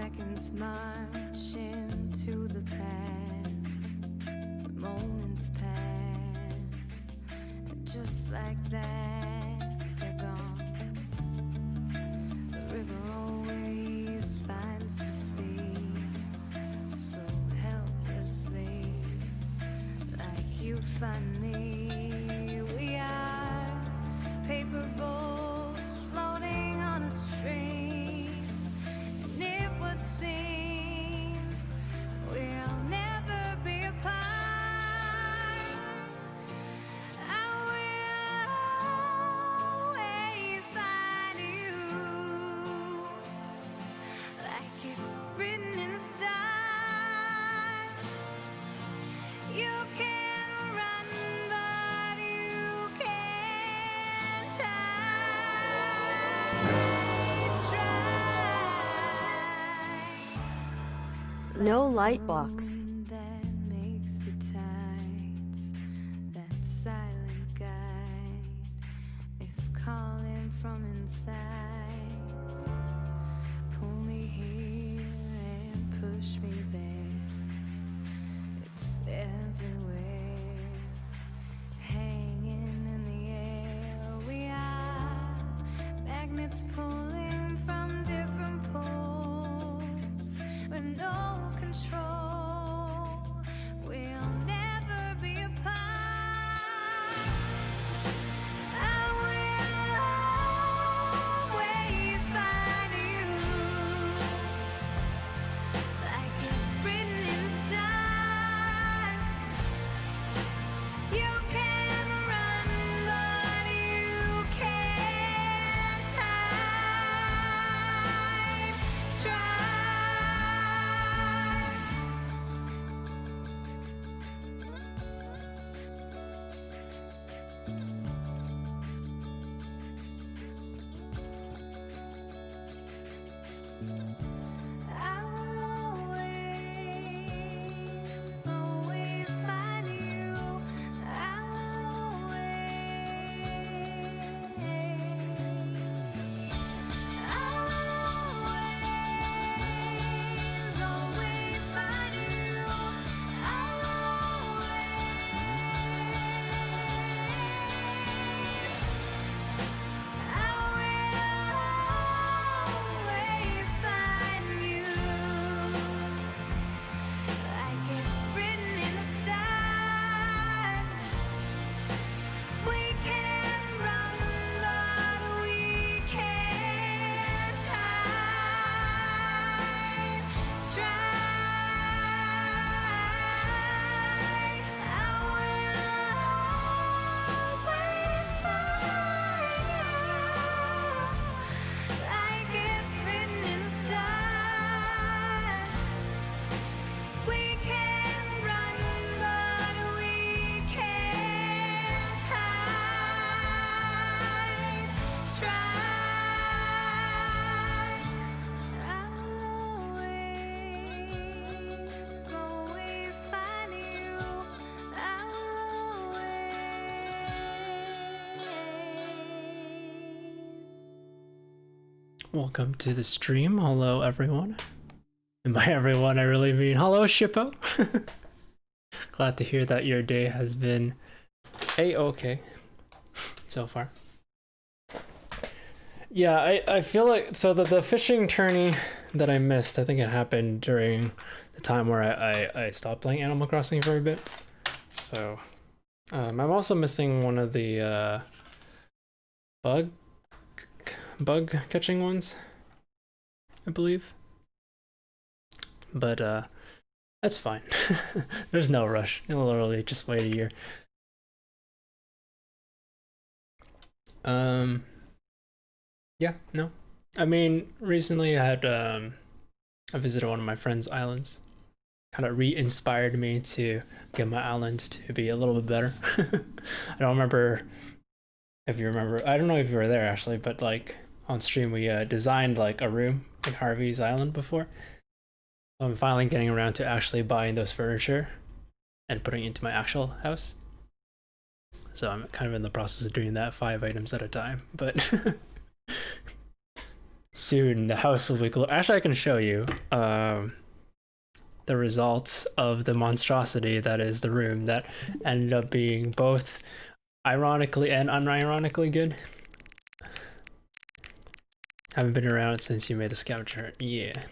Seconds march into the past. The moments pass. Just like that, they're gone. The river always finds the sea so helplessly, like you find me. We are paper boats floating on a stream, and it would seem we'll never be apart. I will always find you, like it's written in the stars. You can run, but you can't try. No light box. That makes the tides, that silent guide is calling from inside. Pull me here and push me there. It's everywhere, hanging in the air. We are magnets pulling from different poles with no control. We'll never be apart. I will always find you, like it's written in the stars. You can run, but you can't hide. Try. I will always find you. I will always find you. Always find you, like it's written in the stars. We can run, but we can't hide. Try. I will always find you, like it's written in the stars. We can run, but we can't hide. Try. I'll always find you. I'll always. Welcome to the stream. Hello, everyone. And by everyone, I really mean hello, Shippo. Glad to hear that your day has been a-okay so far. Yeah, I feel like so the fishing tourney that I missed, I think it happened during the time where I stopped playing Animal Crossing for a bit. So I'm also missing one of the bug catching ones, I believe. But that's fine. There's no rush. You'll literally just wait a year. Yeah, no. I mean, recently I had I visited one of my friend's islands. Kind of re-inspired me to get my island to be a little bit better. I don't remember if you remember. I don't know if you were there actually, but like on stream we designed like a room in Harvey's island before. So I'm finally getting around to actually buying those furniture and putting it into my actual house. So I'm kind of in the process of doing that 5 items at a time, but soon the house will be actually, I can show you the results of the monstrosity that is the room that ended up being both ironically and unironically good. Haven't been around since you made the scavenger. Yeah.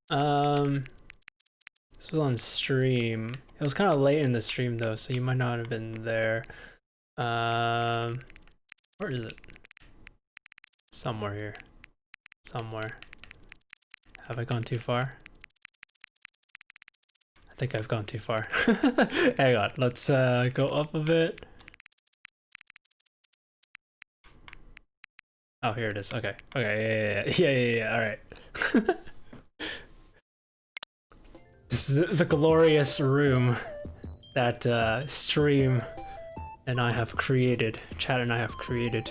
This was on stream. It was kind of late in the stream though, so you might not have been there. Where is it? Somewhere here. Somewhere. Have I gone too far? I think I've gone too far. Hang on, let's go up a bit. Oh, here it is. Okay. Okay, yeah. All right. This is the glorious room that stream and I have created. Chat and I have created.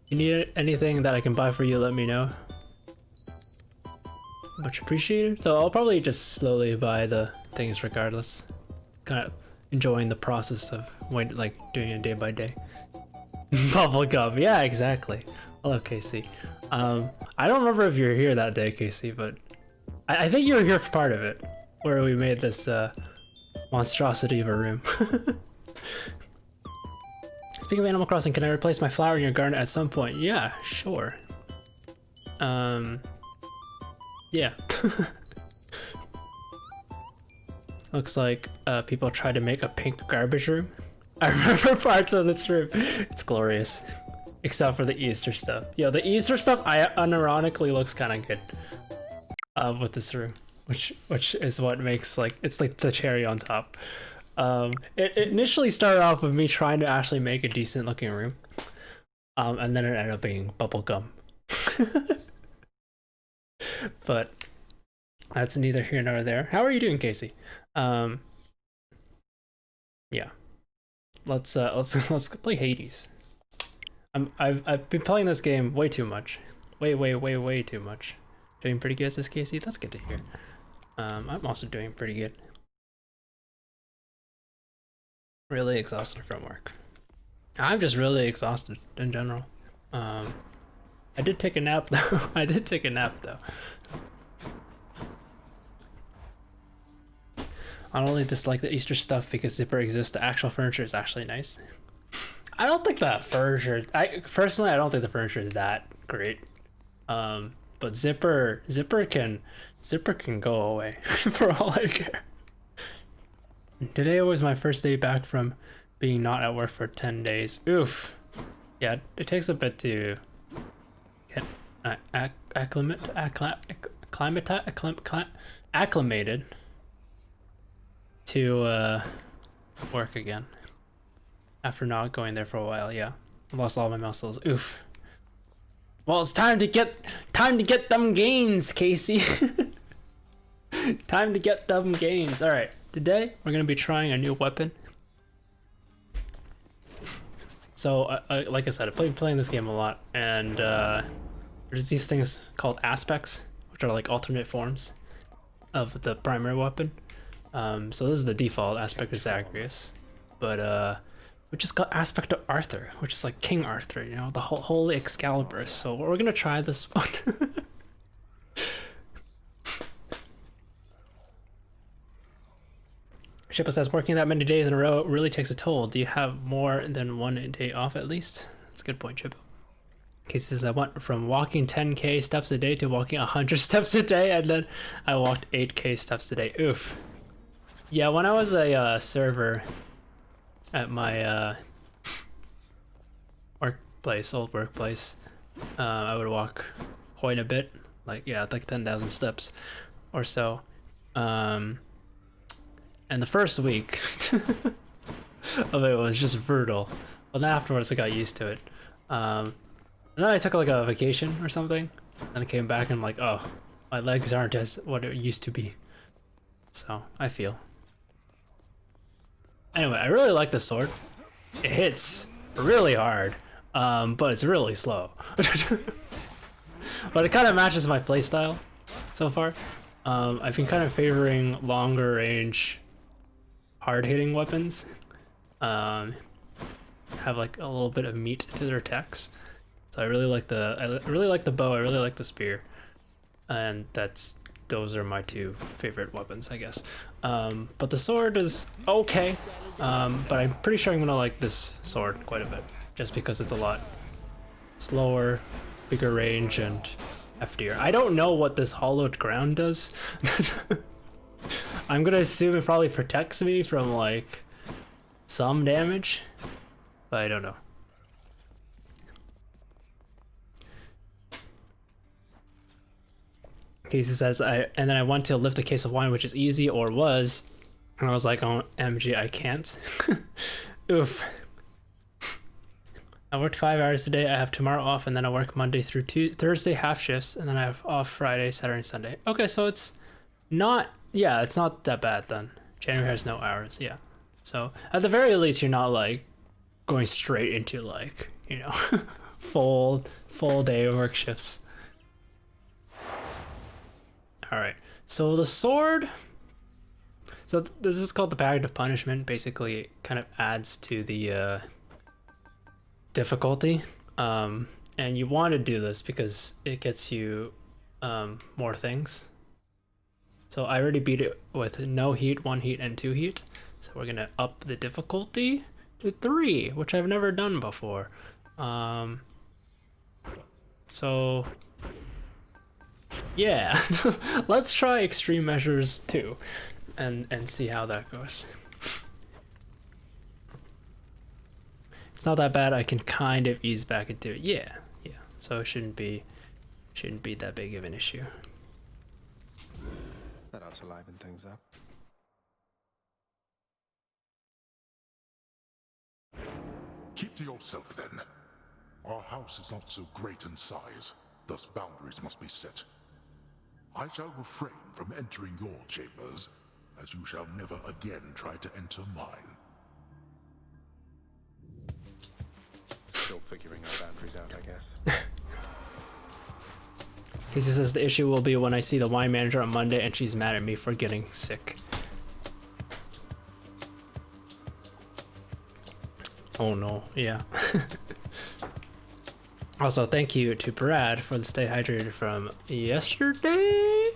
You need anything that I can buy for you, let me know. Much appreciated. So I'll probably just slowly buy the things regardless. Kind of enjoying the process of like doing it day by day. Bubblegum, yeah, exactly. Hello, Casey. I don't remember if you were here that day, Casey, but I think you were here for part of it, where we made this monstrosity of a room. Speaking of Animal Crossing, can I replace my flower in your garden at some point? Yeah, sure. Yeah. Looks like people tried to make a pink garbage room. I remember parts of this room. It's glorious. Except for the Easter stuff. Yo, the Easter stuff unironically looks kind of good with this room, which is what makes it's like the cherry on top. It initially started off with me trying to actually make a decent looking room, and then it ended up being bubblegum. But that's neither here nor there. How are you doing, Casey? Yeah. Let's play Hades. I've been playing this game way too much. Way too much. Doing pretty good, says Casey. That's good to hear. I'm also doing pretty good. Really exhausted from work. I'm just really exhausted in general. I did take a nap though. I don't really dislike the Easter stuff because Zipper exists. The actual furniture is actually nice. I don't think that furniture. I don't think the furniture is that great. But Zipper can go away for all I care. Today was my first day back from being not at work for 10 days. Oof. Yeah, it takes a bit to get acclimated to work again. After not going there for a while, yeah. I lost all my muscles. Oof. Well, it's time to get them gains, Casey. Time to get them gains. All right. Today we're gonna be trying a new weapon. So, like I said, I've been playing this game a lot, and there's these things called aspects, which are like alternate forms of the primary weapon. So this is the default aspect of Zagreus, but we just got aspect of Arthur, which is like King Arthur, you know, the holy Excalibur. So we're gonna try this one. Shippa says, working that many days in a row really takes a toll. Do you have more than one day off at least? That's a good point, Shippa. Casey says, I went from walking 10k steps a day to walking 100 steps a day, and then I walked 8k steps a day. Oof. Yeah, when I was a server at my old workplace, I would walk quite a bit, like 10,000 steps or so. And the first week of it was just brutal, but then afterwards I got used to it. And then I took like a vacation or something, and I came back and I'm like, oh, my legs aren't as what it used to be. So I feel. Anyway, I really like the sword. It hits really hard, but it's really slow. But it kind of matches my playstyle so far. I've been kind of favoring longer range, hard-hitting weapons. have like a little bit of meat to their attacks. So I really like the bow. I really like the spear, and those are my two favorite weapons, I guess. But the sword is okay. But I'm pretty sure I'm gonna like this sword quite a bit, just because it's a lot slower, bigger range, and heftier. I don't know what this hollowed ground does. I'm gonna assume it probably protects me from like some damage, but I don't know. Casey says, and then I went to lift a case of wine, which is easy, or was, and I was like, oh, MG, I can't. Oof. I worked 5 hours today. I have tomorrow off, and then I work Monday through Thursday half shifts, and then I have off Friday, Saturday, and Sunday. Okay, so it's not, yeah, it's not that bad then. January has no hours, yeah. So at the very least, you're not like going straight into like, you know, full day work shifts. All right, so the sword. So this is called the Bag of Punishment. Basically, it kind of adds to the difficulty, and you want to do this because it gets you more things. So I already beat it with no heat, 1 heat, and 2 heat. So we're gonna up the difficulty to 3, which I've never done before. So yeah, let's try extreme measures 2 and see how that goes. It's not that bad. I can kind of ease back into it. Yeah. So it shouldn't be that big of an issue. That ought to liven things up. Keep to yourself, then. Our house is not so great in size, thus boundaries must be set. I shall refrain from entering your chambers, as you shall never again try to enter mine. Still figuring our boundaries out, I guess. Casey says the issue will be when I see the wine manager on Monday and she's mad at me for getting sick. Oh no, yeah. Also, thank you to Brad for the stay hydrated from yesterday?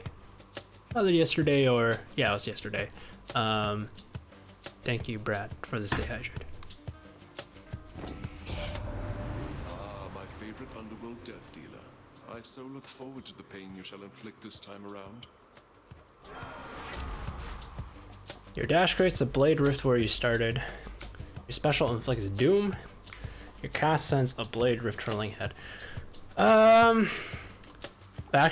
Either yesterday or, yeah, it was yesterday. Thank you, Brad, for the stay hydrated. My favorite underworld death dealer. I so look forward to the pain you shall inflict this time around. Your dash creates a blade rift where you started. Your special inflicts doom. Your cast sends a blade rift hurling head. Back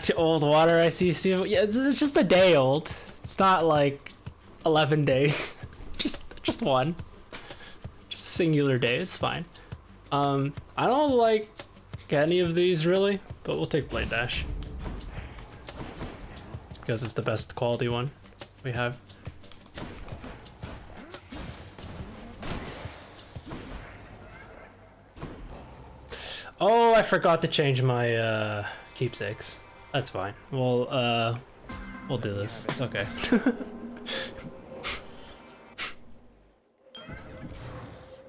to old water. I see. Yeah, it's just a day old. It's not like 11 days. just one. Just a singular day. It's fine. I don't like any of these really, but we'll take blade dash. It's because it's the best quality one we have. Oh, I forgot to change my keepsakes. That's fine. We'll do this. It's okay.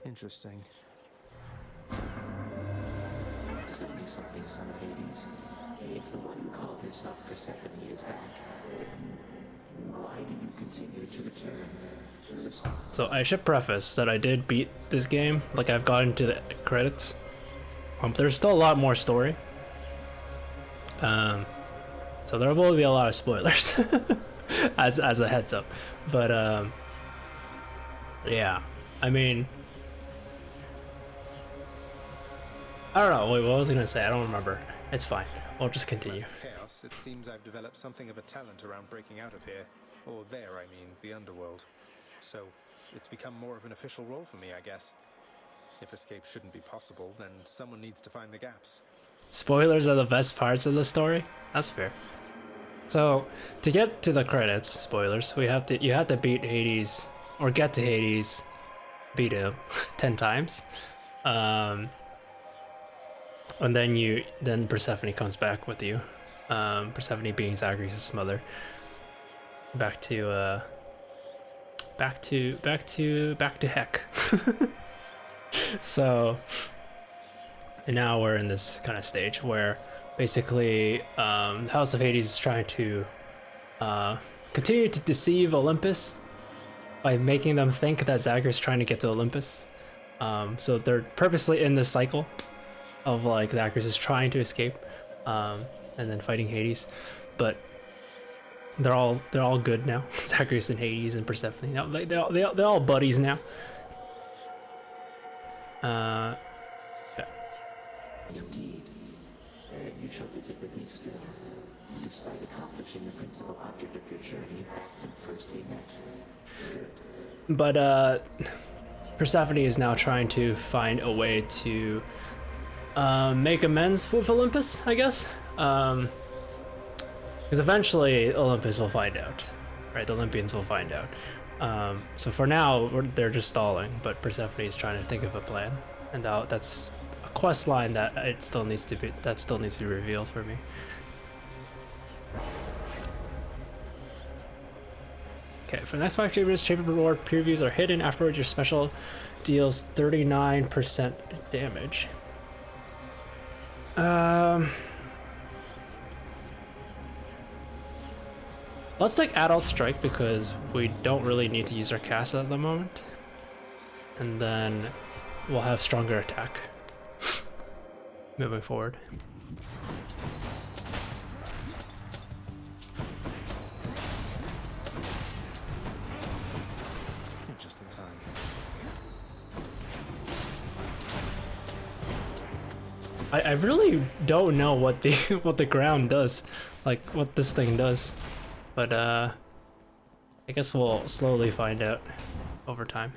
Interesting. Tell me something, son of Hades. If the one who called herself Persephone is back, then why do you continue to return? So I should preface that I did beat this game. Like I've gotten to the credits. There's still a lot more story. So there will be a lot of spoilers as a heads up. But yeah, I mean, I don't know. Wait, what was I gonna say? I don't remember. It's fine. We'll just continue. Chaos, it seems I've developed something of a talent around breaking out of here. Or there, I mean, the underworld. So it's become more of an official role for me, I guess. If escape shouldn't be possible, then someone needs to find the gaps. Spoilers are the best parts of the story. That's fair. So to get to the credits, spoilers, you have to beat Hades or get to Hades, beat him 10 times, and then Persephone comes back with you. Persephone being Zagreus' mother. Back to heck. So and now we're in this kind of stage where basically House of Hades is trying to continue to deceive Olympus by making them think that Zagreus trying to get to Olympus. So they're purposely in this cycle of like Zagreus is trying to escape and then fighting Hades, but they're all good now. Zagreus and Hades and Persephone. Now they're all buddies now. Yeah. Indeed. You shall visit with me still, despite accomplishing the principal object of your journey when first we met. Good. But Persephone is now trying to find a way to make amends with Olympus, I guess. Because eventually Olympus will find out, right? The Olympians will find out. So for now, they're just stalling, but Persephone is trying to think of a plan, and that's a quest line that still needs to be revealed for me. Okay, for the next 5 chambers, chamber reward previews are hidden. Afterwards, your special deals 39% damage. Let's take Adult Strike because we don't really need to use our cast at the moment. And then we'll have stronger attack moving forward. Just in time. I really don't know what the what the ground does, like what this thing does, but I guess we'll slowly find out over time.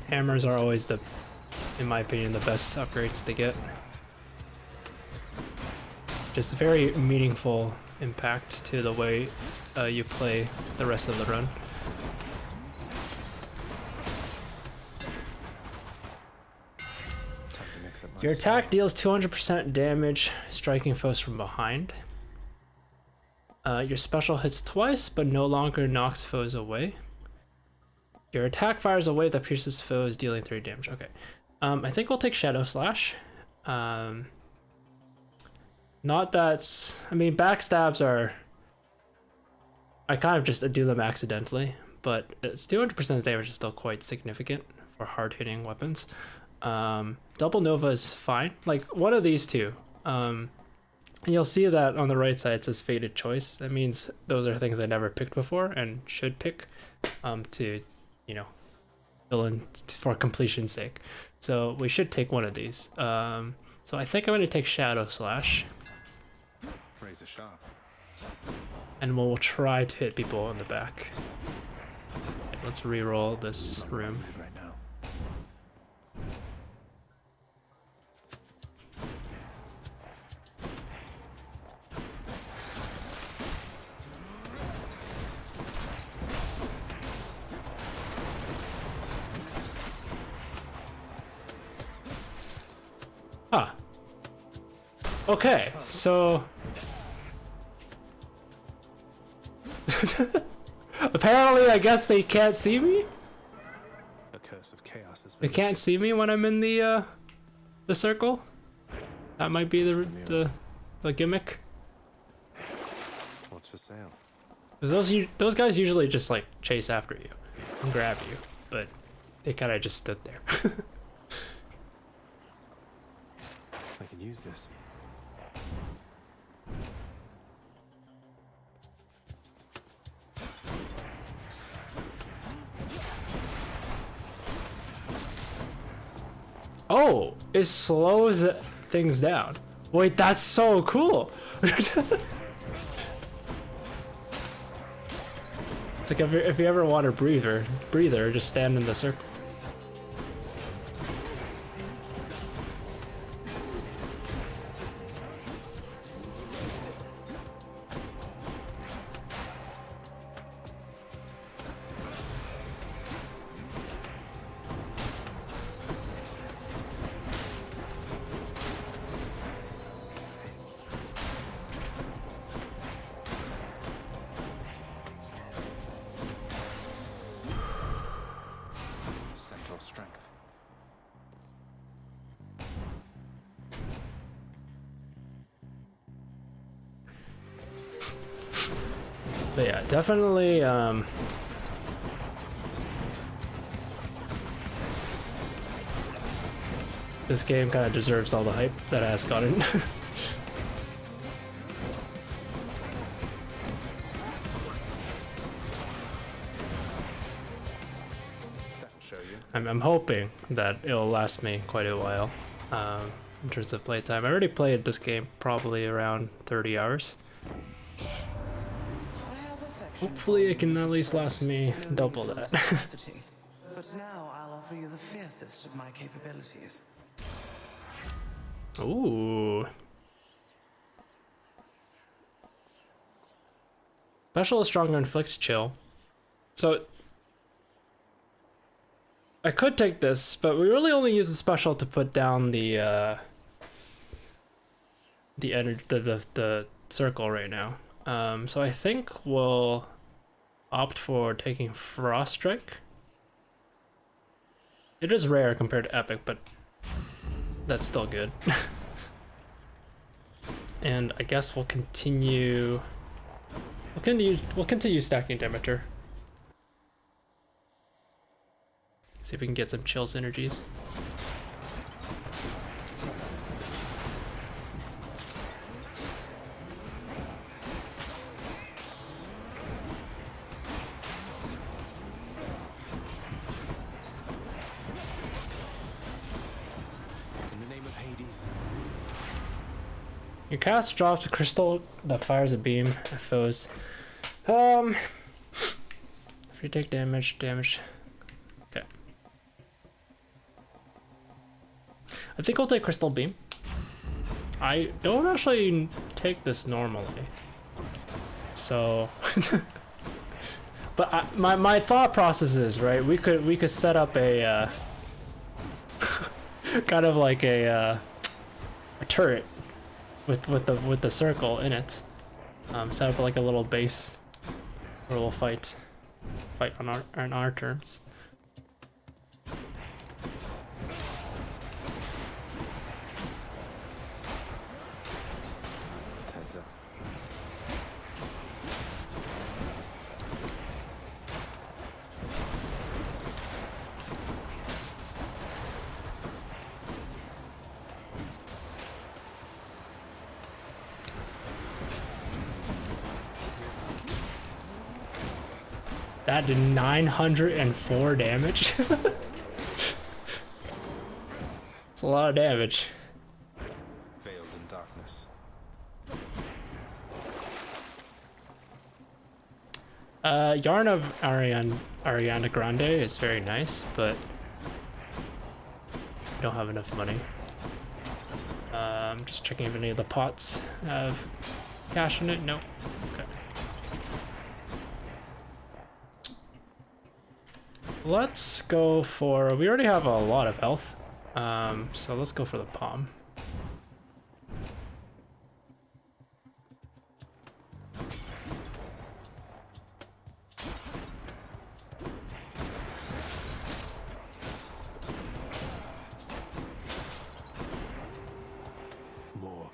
Hammers are always in my opinion, the best upgrades to get. Just a very meaningful impact to the way you play the rest of the run. Your attack deals 200% damage, striking foes from behind. Your special hits twice, but no longer knocks foes away. Your attack fires a wave that pierces foes, dealing 3 damage. Okay. I think we'll take Shadow Slash. Not that's... I mean, backstabs are... I kind of just do them accidentally, but it's 200% damage is still quite significant for hard-hitting weapons. Double Nova is fine. Like, one of these two. And you'll see that on the right side it says Fated Choice. That means those are things I never picked before and should pick to, you know, fill in for completion's sake. So we should take one of these. So I think I'm going to take Shadow Slash. Razor sharp. And we'll try to hit people in the back. Okay, let's re-roll this room. Right now. Huh. Okay, so... Apparently, I guess they can't see me? A curse of chaos has They been can't see me when I'm in the circle? That might be the gimmick. What's for sale? Those guys usually just like chase after you and grab you, but they kind of just stood there. I can use this. Oh, it slows things down. Wait, that's so cool. It's like if you ever want a breather, just stand in the circle. strength. But yeah, definitely this game kind of deserves all the hype that it has gotten. That'll show you. I'm hoping that it'll last me quite a while in terms of playtime. I already played this game probably around 30 hours. Hopefully it can at least last me double that. But now I'll offer you the fiercest of my capabilities. Ooh. Special is stronger, inflicts chill. So I could take this, but we really only use the special to put down the circle right now. So I think we'll opt for taking Frost Strike. It is rare compared to Epic, but that's still good. And I guess we'll continue stacking Demeter. See if we can get some chill synergies. In the name of Hades. Your cast drops a crystal that fires a beam at foes. If you take damage. Okay. I think I'll take Crystal Beam. I don't actually take this normally. So but my thought process is, right, we could set up a kind of like a turret with the circle in it. Set up like a little base where we'll fight on our terms. Heads up. That did 904 damage. It's a lot of damage. Veiled in darkness. Yarn of Ariana Grande is very nice, but I don't have enough money. I'm just checking if any of the pots have cash in it. Nope. Okay. Let's go for, we already have a lot of health, so let's go for the palm. More.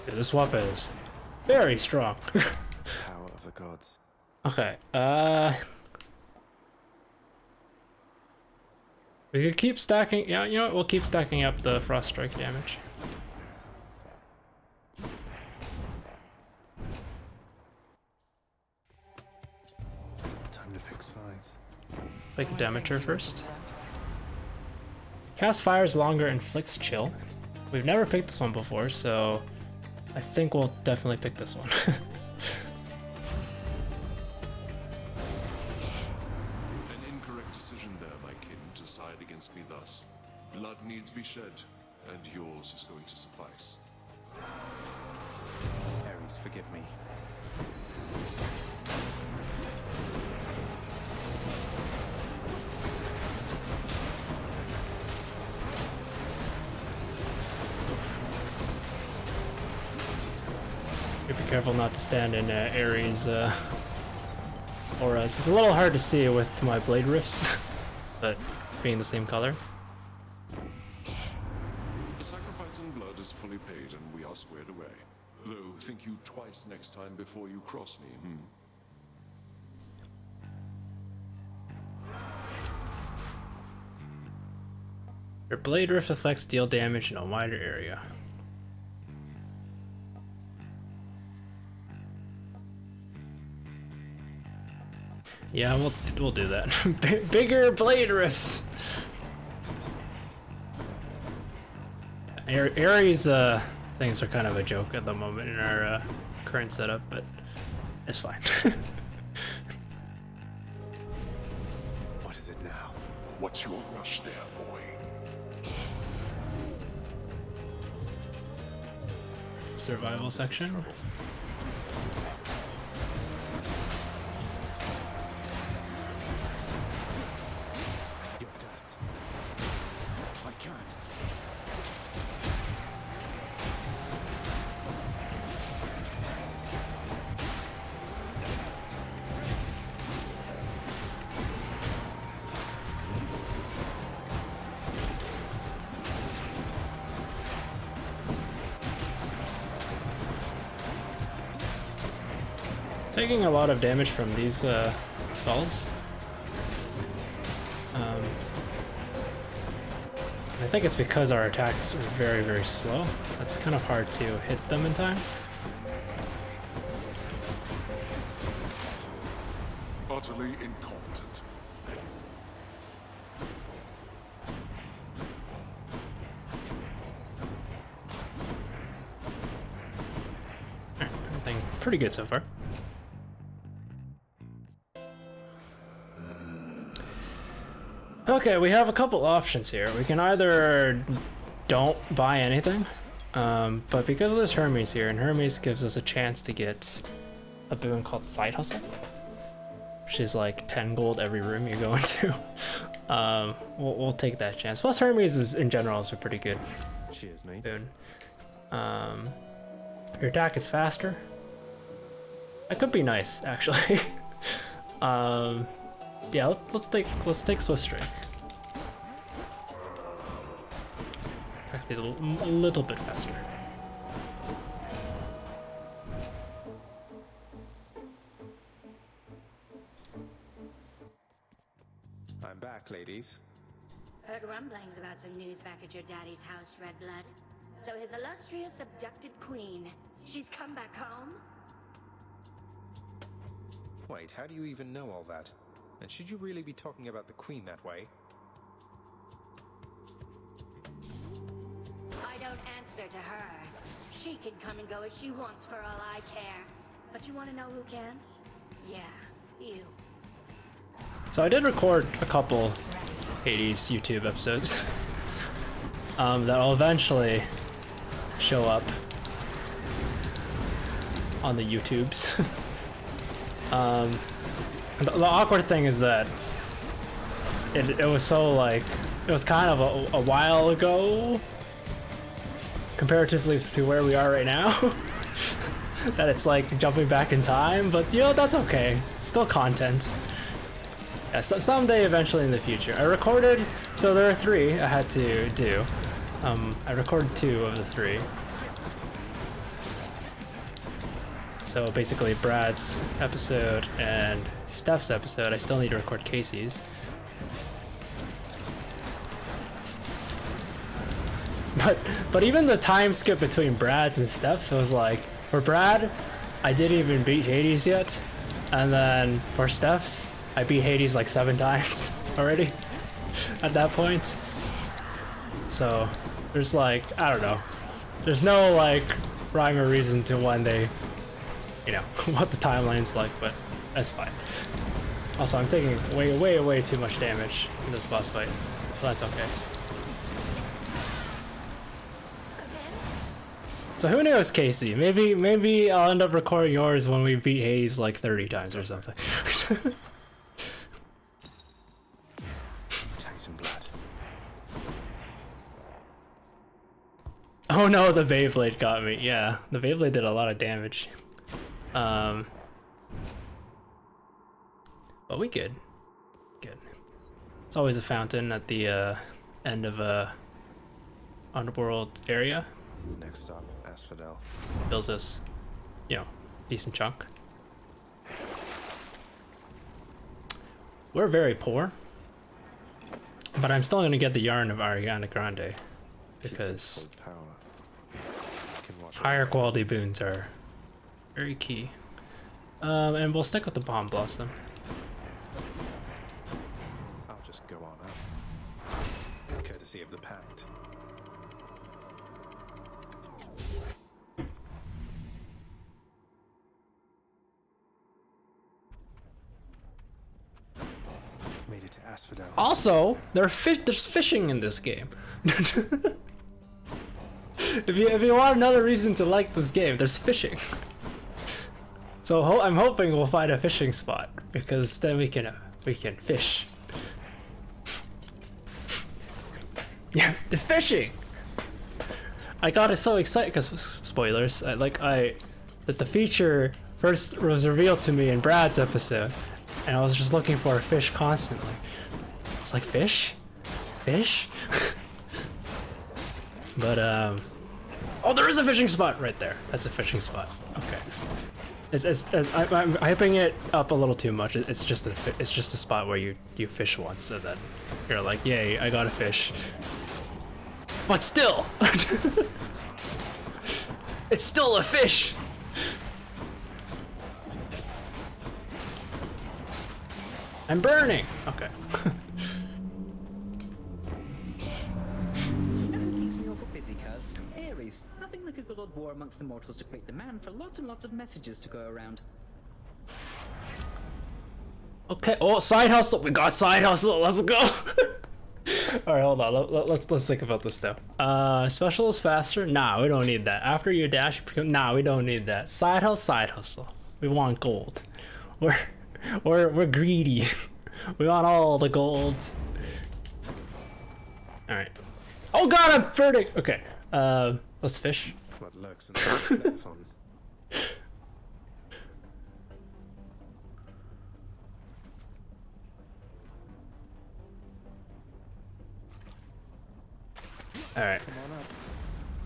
Yeah, this weapon is very strong. Power of the gods. Okay, we could keep stacking, yeah, you know what, we'll keep stacking up the Frost Strike damage. Time to pick sides. Pick Demeter first. Cast fires longer, inflicts chill. We've never picked this one before, so I think we'll definitely pick this one. An incorrect decision there, my kin, to side against me thus. Blood needs be shed, and yours is going to suffice. Ares, forgive me. Be careful not to stand in Ares auras. It's a little hard to see with my blade rifts, but being the same color. The sacrifice in blood is fully paid, and we are squared away. Though, think you twice next time before you cross me, Your blade rift reflects deal damage in a wider area. Yeah, we'll do that. Bigger blade rifts. Ares things are kind of a joke at the moment in our current setup, but it's fine. What is it now? What's your rush there, boy? Survival section. Your dust. I can't. Taking a lot of damage from these skulls. I think it's because our attacks are very, very slow. It's kind of hard to hit them in time. Utterly incompetent. Everything pretty good so far. Okay, we have a couple options here. We can either don't buy anything, but because there's Hermes here, and Hermes gives us a chance to get a boon called Side Hustle, which is like 10 gold every room you go into. We'll take that chance. Plus Hermes is, in general, is a pretty good Cheers, mate. boon. Your attack is faster. That could be nice, actually. Yeah, let's take Swift Strike. Attack speed is a little bit faster. I'm back, ladies. Heard rumblings about some news back at your daddy's house, Redblood. So his illustrious abducted queen, she's come back home? Wait, how do you even know all that? And should you really be talking about the Queen that way? I don't answer to her. She can come and go as she wants for all I care. But you want to know who can't? Yeah, you. So I did record a couple Hades YouTube episodes that'll eventually show up on the YouTubes. The awkward thing is that it was so like, it was kind of a while ago comparatively to where we are right now that it's like jumping back in time, but you know, that's okay. Still content. Yeah, so someday eventually in the future. I recorded, so there are 3 I had to do. I recorded 2 of the 3. So basically Brad's episode and Steph's episode. I still need to record Casey's. But even the time skip between Brad's and Steph's was like, for Brad, I didn't even beat Hades yet. And then for Steph's, I beat Hades like 7 times already at that point. So there's like, I don't know. There's no like rhyme or reason to when they, you know, what the timeline's like, but that's fine. Also, I'm taking way too much damage in this boss fight, so that's okay. So who knows, Casey? Maybe I'll end up recording yours when we beat Hades like 30 times or something. Titan blood. Oh no, the Beyblade got me. Yeah, the Beyblade did a lot of damage. But we good. Good. It's always a fountain at the end of a underworld area. Next stop, Asphodel. Fills us, you know, decent chunk. We're very poor, but I'm still gonna get the yarn of Ariana Grande because higher quality boons are very key. And we'll stick with the Bomb Blossom. I'll just go on up. Courtesy of the Pact. Made it to Asphodel. Also, there's fishing in this game. If you want another reason to like this game, there's fishing. So I'm hoping we'll find a fishing spot because then we can fish. Yeah, the fishing. I got so excited because spoilers. That the feature first was revealed to me in Brad's episode, and I was just looking for a fish constantly. It's like fish. But oh, there is a fishing spot right there. That's a fishing spot. Okay. I'm hyping it up a little too much. It's just a spot where you fish once and then you're like, yay, I got a fish. But still, it's still a fish. I'm burning. Okay. Keeps me awful busy, cuz. Ares, nothing like a good old war amongst the mortals to create demand for lots and lots of messages to go around. Okay. Oh, side hustle. We got side hustle. Let's go. All right, hold on. Let's think about this now. Special is faster. Nah, we don't need that. After you dash, nah, we don't need that. Side hustle. We want gold. We're greedy. We want all the gold. All right. Oh God, I'm burning. Okay. Let's fish. What lurks in the platform? All right. Come on up.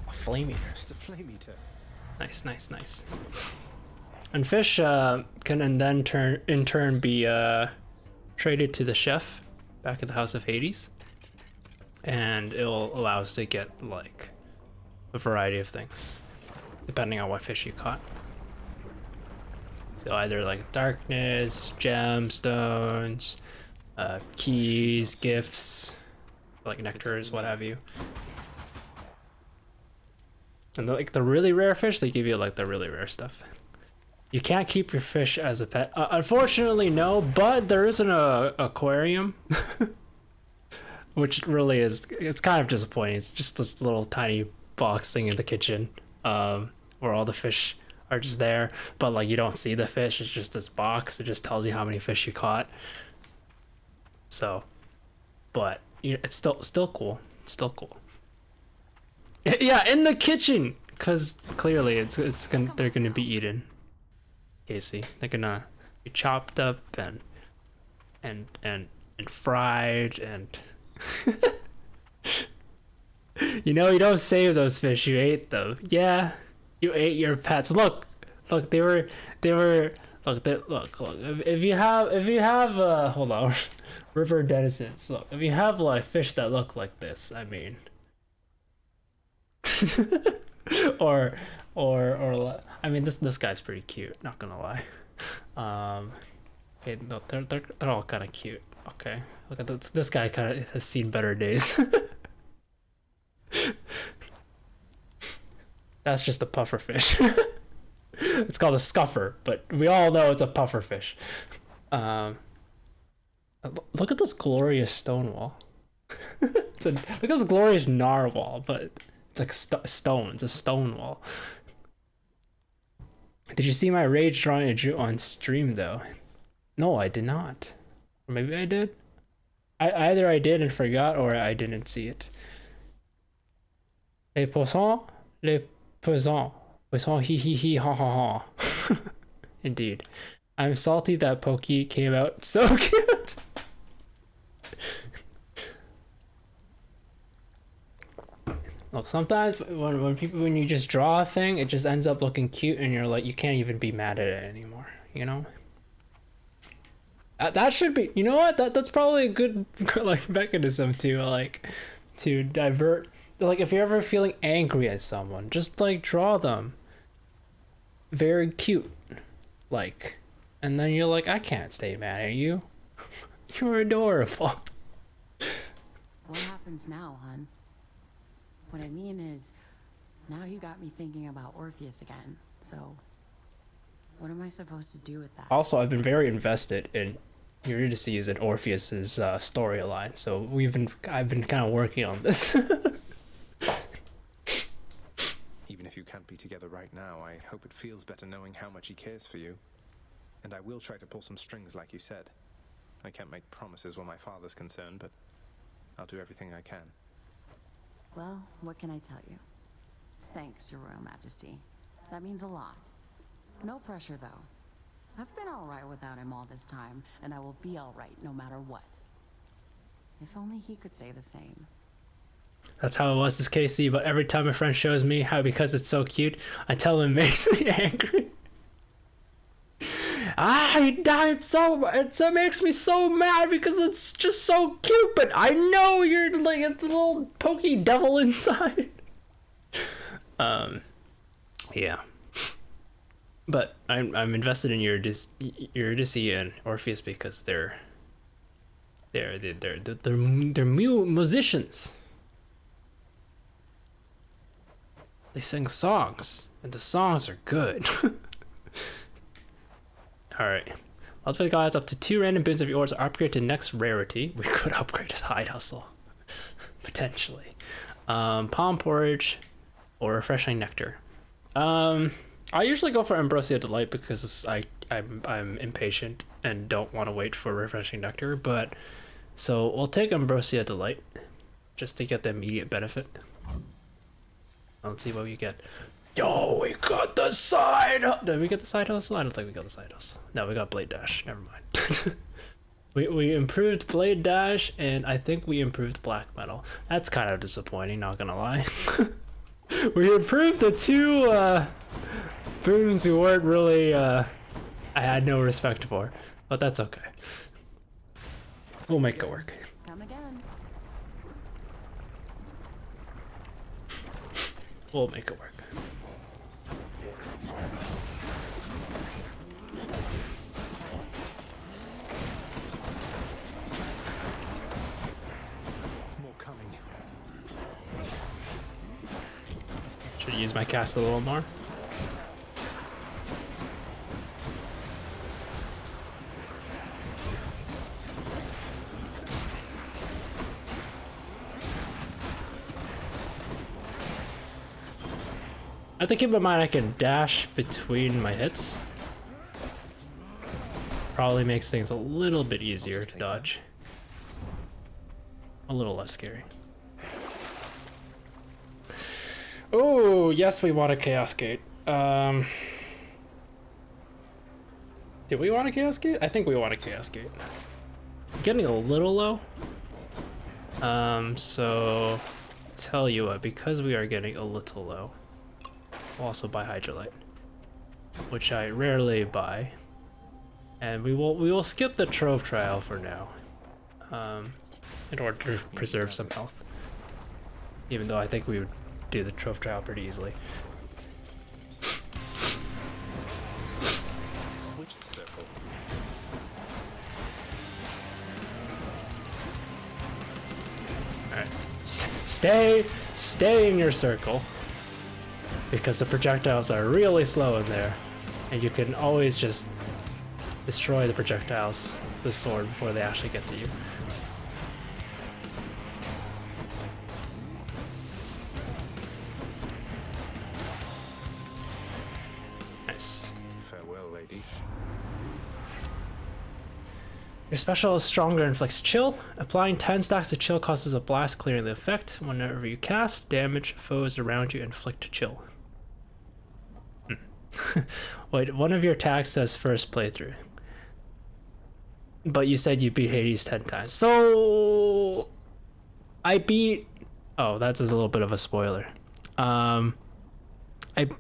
A flame eater. It's a flame eater. Nice. And fish can then in turn be traded to the chef back at the House of Hades, and it'll allow us to get like a variety of things depending on what fish you caught. So either like darkness, gemstones, keys, gifts, like nectars, what have you. And like the really rare fish, they give you like the really rare stuff. You can't keep your fish as a pet. Unfortunately, no, but there is an aquarium. Which really is, it's kind of disappointing. It's just this little tiny box thing in the kitchen where all the fish are just there. But like you don't see the fish, it's just this box. It just tells you how many fish you caught. So, but it's still cool. It's still cool. Yeah, in the kitchen, because clearly they're gonna be eaten. Casey, they're gonna be chopped up and fried and. You know, you don't save those fish, you ate them. Yeah, you ate your pets. Look, they were look. If you have hold on, river denizens. Look, if you have like fish that look like this, I mean. or I mean this guy's pretty cute, not gonna lie. Okay, no, they're all kind of cute. Okay, look at this guy kind of has seen better days. That's just a puffer fish. It's called a scuffer, but we all know it's a puffer fish. Look at this glorious stone wall. Look at this glorious narwhal, but it's like stone. It's a stone wall. Did you see my rage drawing a Jew on stream though? No, I did not. Or maybe I did. Either I did and forgot, or I didn't see it. Les poissons, hi hi hi, ha ha ha. Indeed. I'm salty that Pokey came out so cute. Look, sometimes when you just draw a thing, it just ends up looking cute, and you're like, you can't even be mad at it anymore. You know. That should be. You know what? That's probably a good like mechanism to divert. Like if you're ever feeling angry at someone, just like draw them. Very cute, like, and then you're like, I can't stay mad at you. You're adorable. What happens now, hun? What I mean is, now you got me thinking about Orpheus again. So, what am I supposed to do with that? Also, I've been very invested in Eurydice's and Orpheus's storyline, so I've been kind of working on this. Even if you can't be together right now, I hope it feels better knowing how much he cares for you. And I will try to pull some strings like you said. I can't make promises where my father's concerned, but I'll do everything I can. Well, what can I tell you? Thanks, Your Royal Majesty. That means a lot. No pressure, though. I've been alright without him all this time, and I will be alright no matter what. If only he could say the same. That's how it was this KC, but every time a friend shows me how because it's so cute, I tell him it makes me angry. It makes me so mad because it's just so cute, but I know you're like it's a little pokey devil inside. Yeah. But I'm invested in Eurydice and Orpheus because they're musicians. They sing songs, and the songs are good. Alright. Ultimate God adds up to 2 random boons of yours are upgrade to next rarity. We could upgrade to Hide Hustle. Potentially. Palm Porridge or Refreshing Nectar. I usually go for Ambrosia Delight because I'm impatient and don't want to wait for Refreshing Nectar, but so we'll take Ambrosia Delight just to get the immediate benefit. Let's see what we get. Yo, we got the side. Did we get the side hustle? I don't think we got the side hustle. No, we got Blade Dash. Never mind. we improved Blade Dash, and I think we improved Black Metal. That's kind of disappointing, not gonna lie. We improved the 2 boons we weren't really I had no respect for, but that's okay. We'll make it work. Come again. We'll make it work. More coming. Should use my cast a little more. I have to keep in mind I can dash between my hits. Probably makes things a little bit easier to dodge. A little less scary. Oh, yes, we want a Chaos Gate. Did we want a Chaos Gate? I think we want a Chaos Gate. Getting a little low. So tell you what, because we are getting a little low, we'll also buy Hydrolite, which I rarely buy, and we will skip the Trove Trial for now, in order to preserve some health. Even though I think we would do the Trove Trial pretty easily. Which circle? All right, stay in your circle. Because the projectiles are really slow in there, and you can always just destroy the projectiles with the sword before they actually get to you. Nice. Farewell, ladies. Your special is stronger and inflicts chill. Applying 10 stacks of chill causes a blast, clearing the effect. Whenever you cast, damage foes around you, inflict chill. Wait, one of your tags says first playthrough. But you said you beat Hades 10 times. So I beat... Oh, that's a little bit of a spoiler. I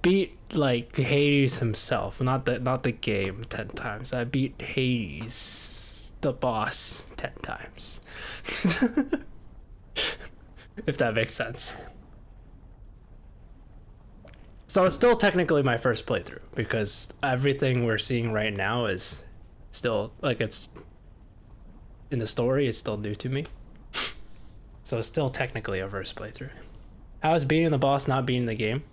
beat like Hades himself, not the game 10 times. I beat Hades, the boss, 10 times. If that makes sense. So it's still technically my first playthrough because everything we're seeing right now is still like it's in the story, it's still new to me. So it's still technically a first playthrough. How is beating the boss not beating the game?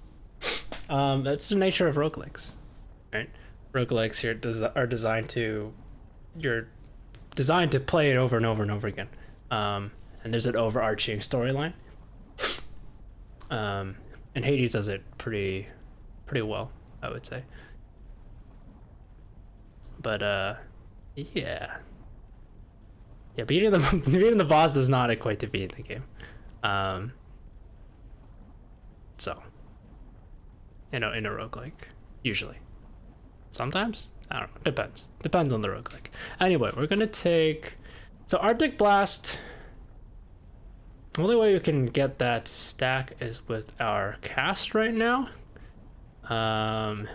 That's the nature of roguelikes, right? Roguelikes here are designed to, you're designed to play it over and over and over again. And there's an overarching storyline. And Hades does it pretty well, I would say. But yeah, beating the boss does not equate to beating the game. So, in a roguelike, usually. Sometimes? I don't know, depends on the roguelike. Anyway, we're gonna take, so Arctic Blast, the only way you can get that to stack is with our cast right now. I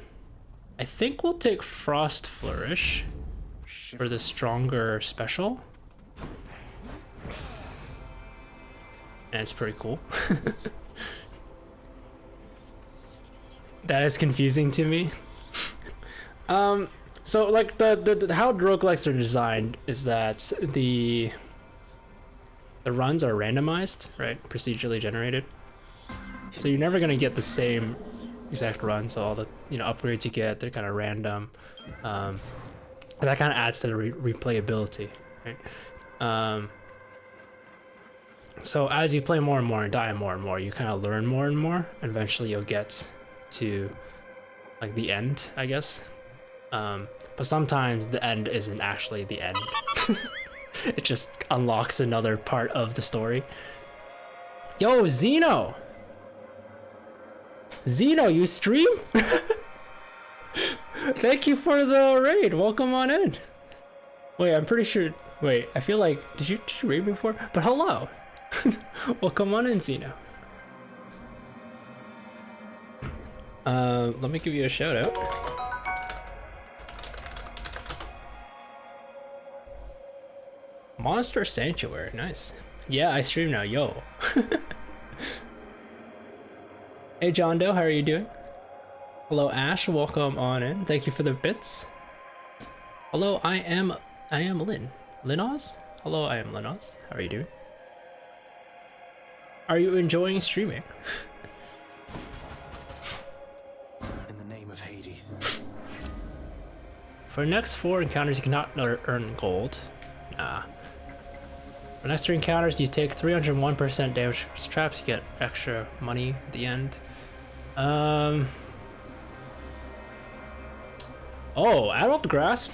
think we'll take Frost Flourish for the stronger special. And it's pretty cool. That is confusing to me. So like the how roguelikes are designed is that the runs are randomized, right? Procedurally generated. So you're never gonna get the same exact run. So all the upgrades you get, they're kind of random. And that kind of adds to the replayability, right? So as you play more and more and die more and more, you kind of learn more and more. And eventually you'll get to like the end, I guess. But sometimes the end isn't actually the end. It just unlocks another part of the story. Yo, Zeno! Zeno, you stream? Thank you for the raid. Welcome on in. Wait, I'm pretty sure. Wait, I feel like did you raid me before? But hello. Welcome on in, Zeno. Let me give you a shout out. Monster Sanctuary, nice. Yeah, I stream now, yo. Hey John Doe, how are you doing? Hello Ash, welcome on in. Thank you for the bits. Hello, I am Lynn. Linoz? Hello, I am Linoz. How are you doing? Are you enjoying streaming? In the name of Hades. For the next 4 encounters, you cannot earn gold. Nah. For the next 3 encounters, you take 301% damage to traps. You get extra money at the end. Oh, Adult Grasp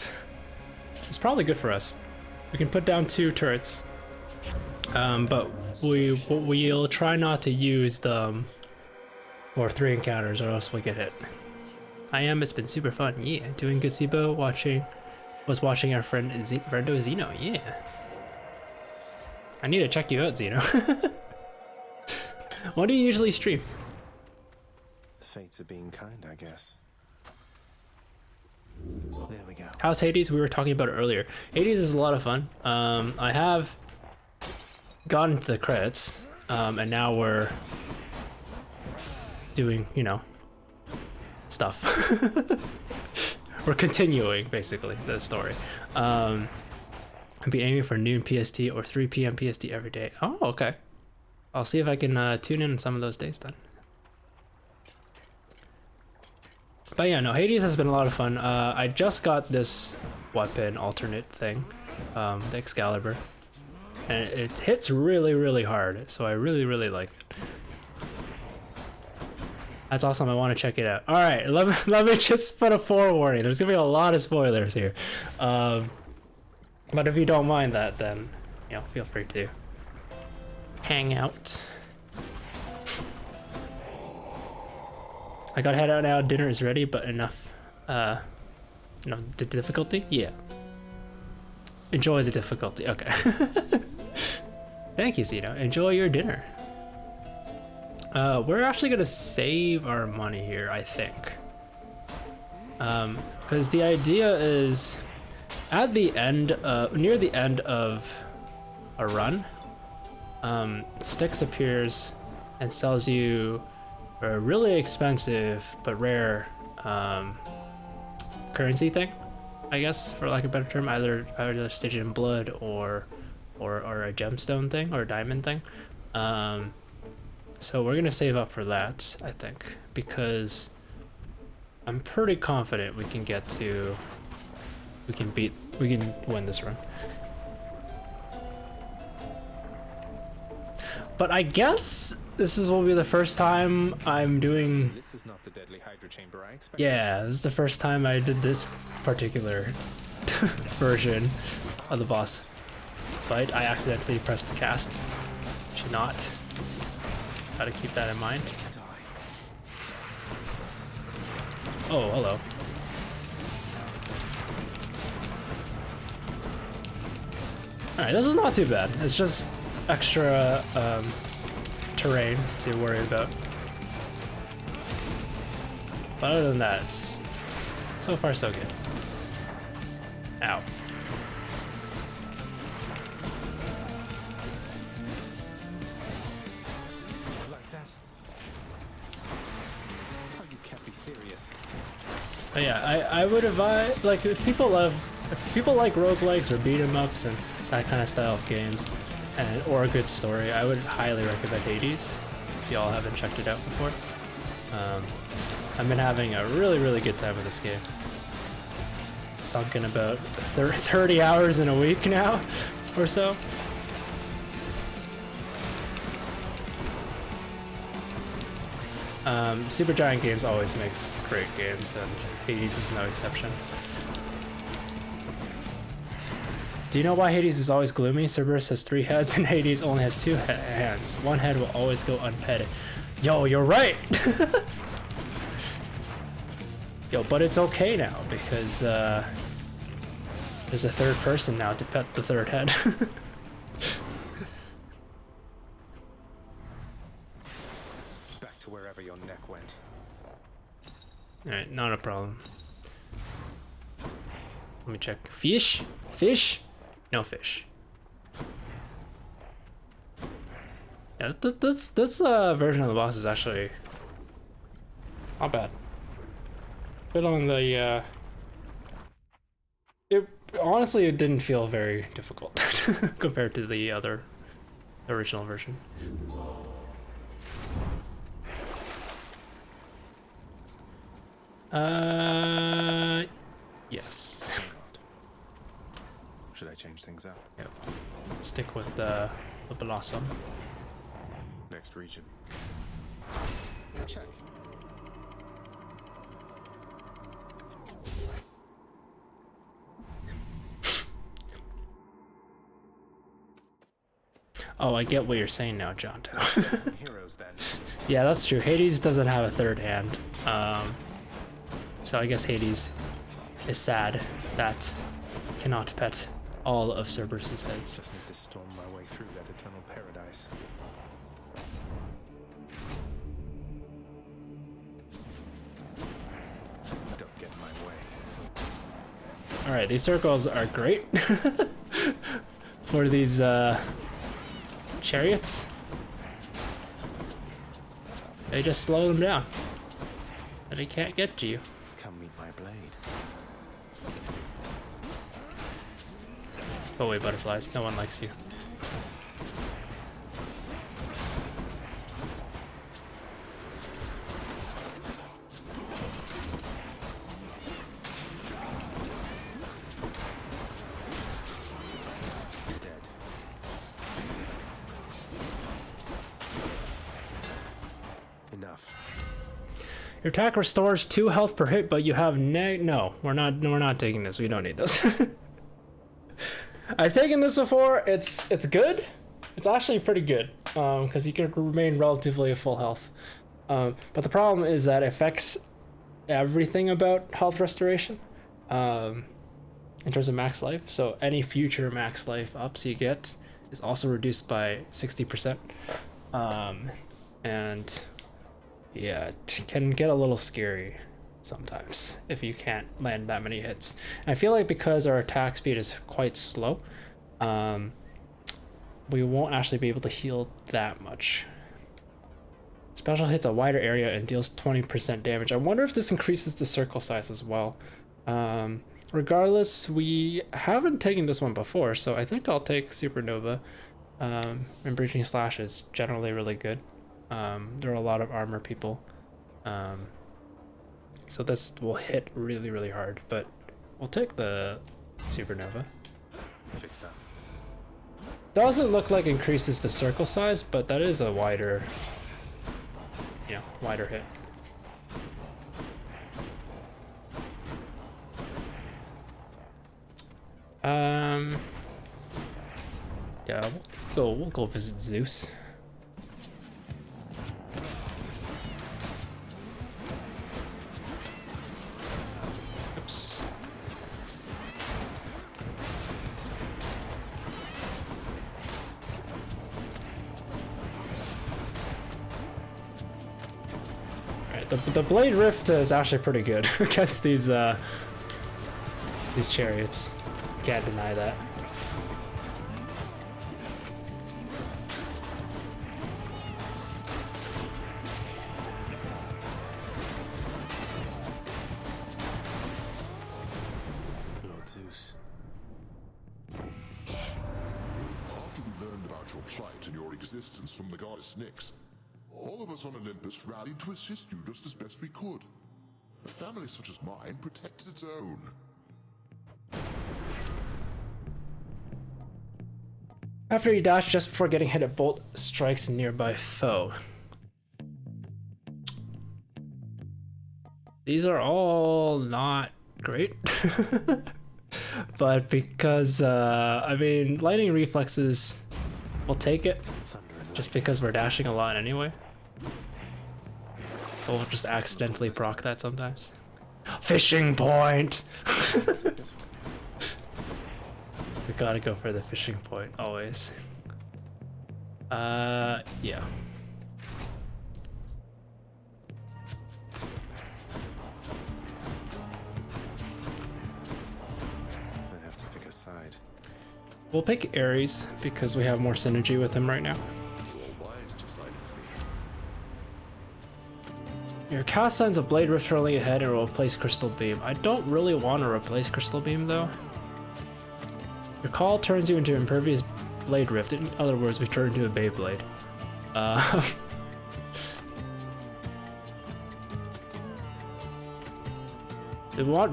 is probably good for us. We can put down 2 turrets. But we'll try not to use them for 3 encounters or else we'll get hit. It's been super fun. Yeah, doing good, Sibo. Was watching our friend Friendo Zeno. Yeah. I need to check you out, Zeno. What do you usually stream? The fates are being kind, I guess. There we go. How's Hades? We were talking about it earlier. Hades is a lot of fun. I have gotten to the credits, and now we're doing, stuff. We're continuing, basically, the story. I'll be aiming for noon PST or 3 p.m. PST every day. Oh, okay. I'll see if I can tune in on some of those days then. But yeah, no, Hades has been a lot of fun. I just got this weapon alternate thing, the Excalibur. And it hits really, really hard, so I really, really like it. That's awesome, I want to check it out. Alright, let me just put a forewarning. There's gonna be a lot of spoilers here. But if you don't mind that, then, feel free to hang out. I gotta head out now. Dinner is ready, but enough. The difficulty? Yeah. Enjoy the difficulty. Okay. Thank you, Zito. Enjoy your dinner. We're actually gonna save our money here, I think. Because the idea is at the end, near the end of a run, Styx appears and sells you a really expensive but rare currency thing, I guess, for lack of a better term, either Stygian blood or a gemstone thing or a diamond thing. So we're gonna save up for that, I think, because I'm pretty confident we can win this run. But I guess this will be the first time I'm doing. This is not the deadly Hydra chamber I expected. Yeah, this is the first time I did this particular version of the boss. So I accidentally pressed cast. Should not. Gotta keep that in mind. Oh, hello. Alright, this is not too bad. It's just extra terrain to worry about. But other than that, it's so far so good. Ow. Like that. Oh, you can't be serious. But yeah, I would advise, like, if people like roguelikes or beat 'em ups and that kind of style of games, or a good story, I would highly recommend Hades if y'all haven't checked it out before. I've been having a really good time with this game. Sunk in about 30 hours in a week now, or so. Supergiant Games always makes great games, and Hades is no exception. Do you know why Hades is always gloomy? Cerberus has 3 heads and Hades only has 2 hands. One head will always go unpetted. Yo, you're right! Yo, but it's okay now, because there's a third person now to pet the third head. Back to wherever your neck went. Alright, not a problem. Let me check. Fish? Fish? No fish. Yeah, this version of the boss is actually not bad. Bit on the honestly, it didn't feel very difficult compared to the original version. Yes. Should I change things up? Yep. Stick with the blossom. Next region. Check. Oh, I get what you're saying now, Jonto. Some heroes then. Yeah, that's true. Hades doesn't have a third hand. So I guess Hades is sad that cannot pet all of Cerberus's heads. Just need to storm my way through that eternal paradise. Don't get in my way. Alright, these circles are great for these chariots. They just slow them down. And they can't get to you. Come meet my blade. Go away, butterflies. No one likes you. Dead. Enough. Your attack restores 2 health per hit, but you have no, we're not taking this. We don't need this. I've taken this before. It's good. It's actually pretty good because you can remain relatively at full health. But the problem is that it affects everything about health restoration in terms of max life. So any future max life ups you get is also reduced by 60%. And yeah, it can get a little scary sometimes if you can't land that many hits. And I feel like because our attack speed is quite slow, we won't actually be able to heal that much. Special hits a wider area and deals 20% damage. I wonder if this increases the circle size as well. Regardless, we haven't taken this one before, so I think I'll take Supernova. And Breaching Slash is generally really good. There are a lot of armor people. So this will hit really, really hard, but we'll take the Supernova. Fix that. Doesn't look like increases the circle size, but that is a wider, wider hit. Yeah, we'll go visit Zeus. Oops. Alright, the Blade Rift is actually pretty good against these chariots. Can't deny that. Lord Zeus. After we learned about your plight and your existence from the goddess Nyx, all of us on Olympus rallied to assist you just as best we could. A family such as mine protects its own. After you dash just before getting hit, a bolt strikes a nearby foe. These are all not great. But because, I mean, lightning reflexes, we'll take it. Just because we're dashing a lot anyway. So we'll just accidentally proc that sometimes. Fishing point! We gotta go for the fishing point, always. Yeah. I have to pick a side. We'll pick Ares because we have more synergy with him right now. You are wise to side with me. Your cast signs a Blade Rift rolling ahead and will replace Crystal Beam. I don't really want to replace Crystal Beam though. Your call turns you into Impervious Blade Rift. In other words, we turn into a Beyblade.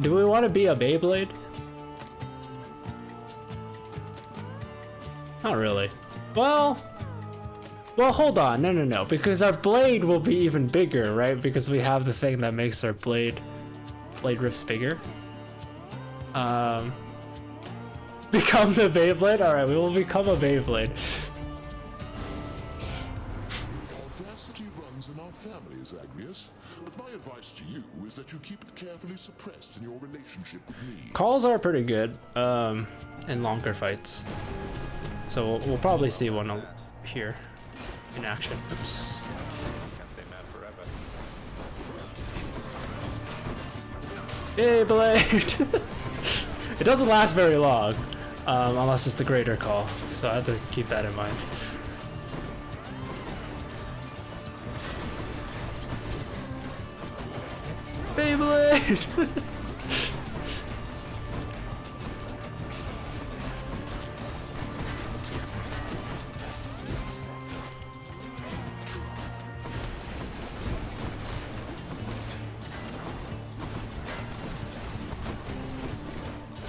Do we want to be a Beyblade? Not really. Well, hold on. No. Because our blade will be even bigger, right? Because we have the thing that makes our blade rifts bigger. Become the Beyblade? Alright, we will become a Beyblade. Audacity runs in our families, Agrius. But my advice to you is that you keep it carefully suppressed in your relationship with me. Calls are pretty good in longer fights. So we'll probably see one here in action. Oops. Can't stay mad forever. Beyblade! It doesn't last very long. Unless it's the greater call, so I have to keep that in mind. Beyblade!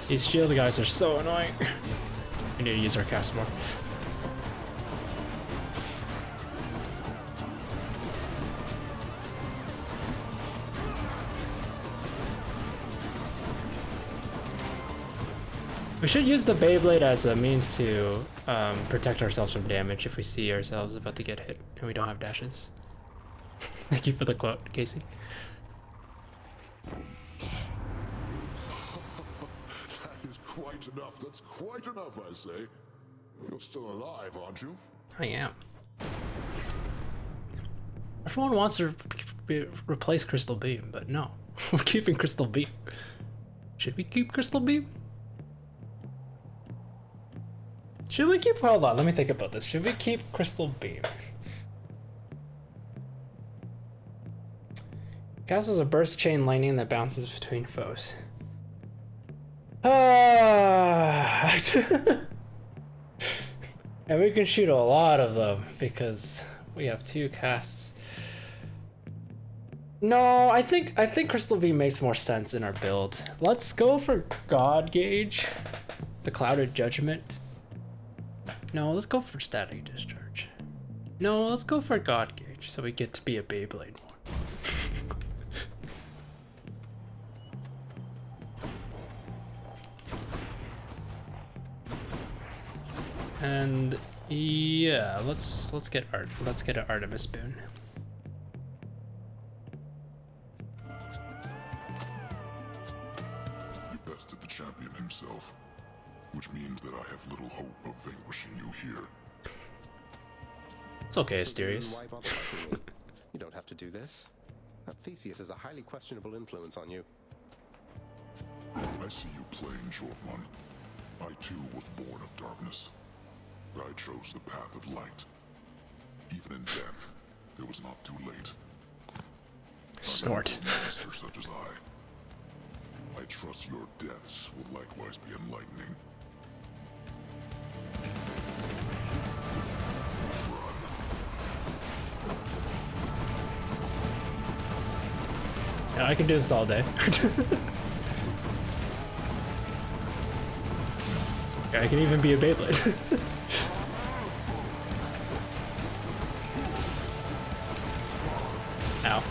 These shield guys are so annoying. We need to use our cast more. We should use the Beyblade as a means to protect ourselves from damage if we see ourselves about to get hit and we don't have dashes. Thank you for the quote, Casey. That is quite enough. That's quite enough, I say. You're still alive, aren't you? I am. Everyone wants to replace Crystal Beam, but no. We're keeping Crystal Beam. Should we keep Crystal Beam? Should we keep... Hold on, let me think about this. Should we keep Crystal Beam? Casts a burst chain lightning that bounces between foes. And we can shoot a lot of them because we have 2 casts. No, I think Crystal Beam makes more sense in our build. Let's go for God Gauge, the Clouded Judgment. No, let's go for Static Discharge. No, let's go for God Gauge so we get to be a Beyblade more. And yeah, let's get an Artemis boon. You bested the champion himself, which means that I have little hope of vanquishing you here. It's okay, Asterius. Why bother fighting me? You don't have to do this. That Theseus has a highly questionable influence on you. I see you playing, short one. I too was born of darkness. I chose the path of light. Even in death, it was not too late. Snort. A master such as I trust your deaths will likewise be enlightening. Yeah, I can do this all day. Yeah, I can even be a Beyblade. Ow.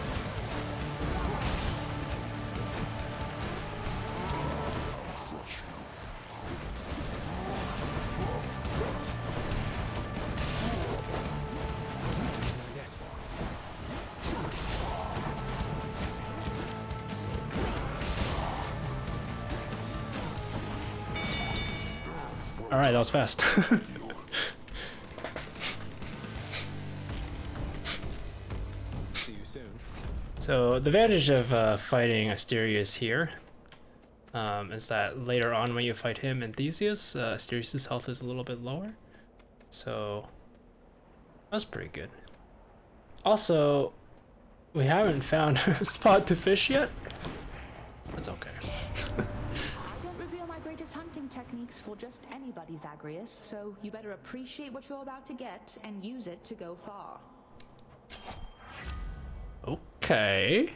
Alright, that was fast. See you soon. So the advantage of fighting Asterius here is that later on when you fight him and Theseus, Asterius' health is a little bit lower. So that's pretty good. Also, we haven't found a spot to fish yet. That's okay. I don't reveal my greatest hunting techniques for just anybody, Zagreus, so you better appreciate what you're about to get and use it to go far. Okay.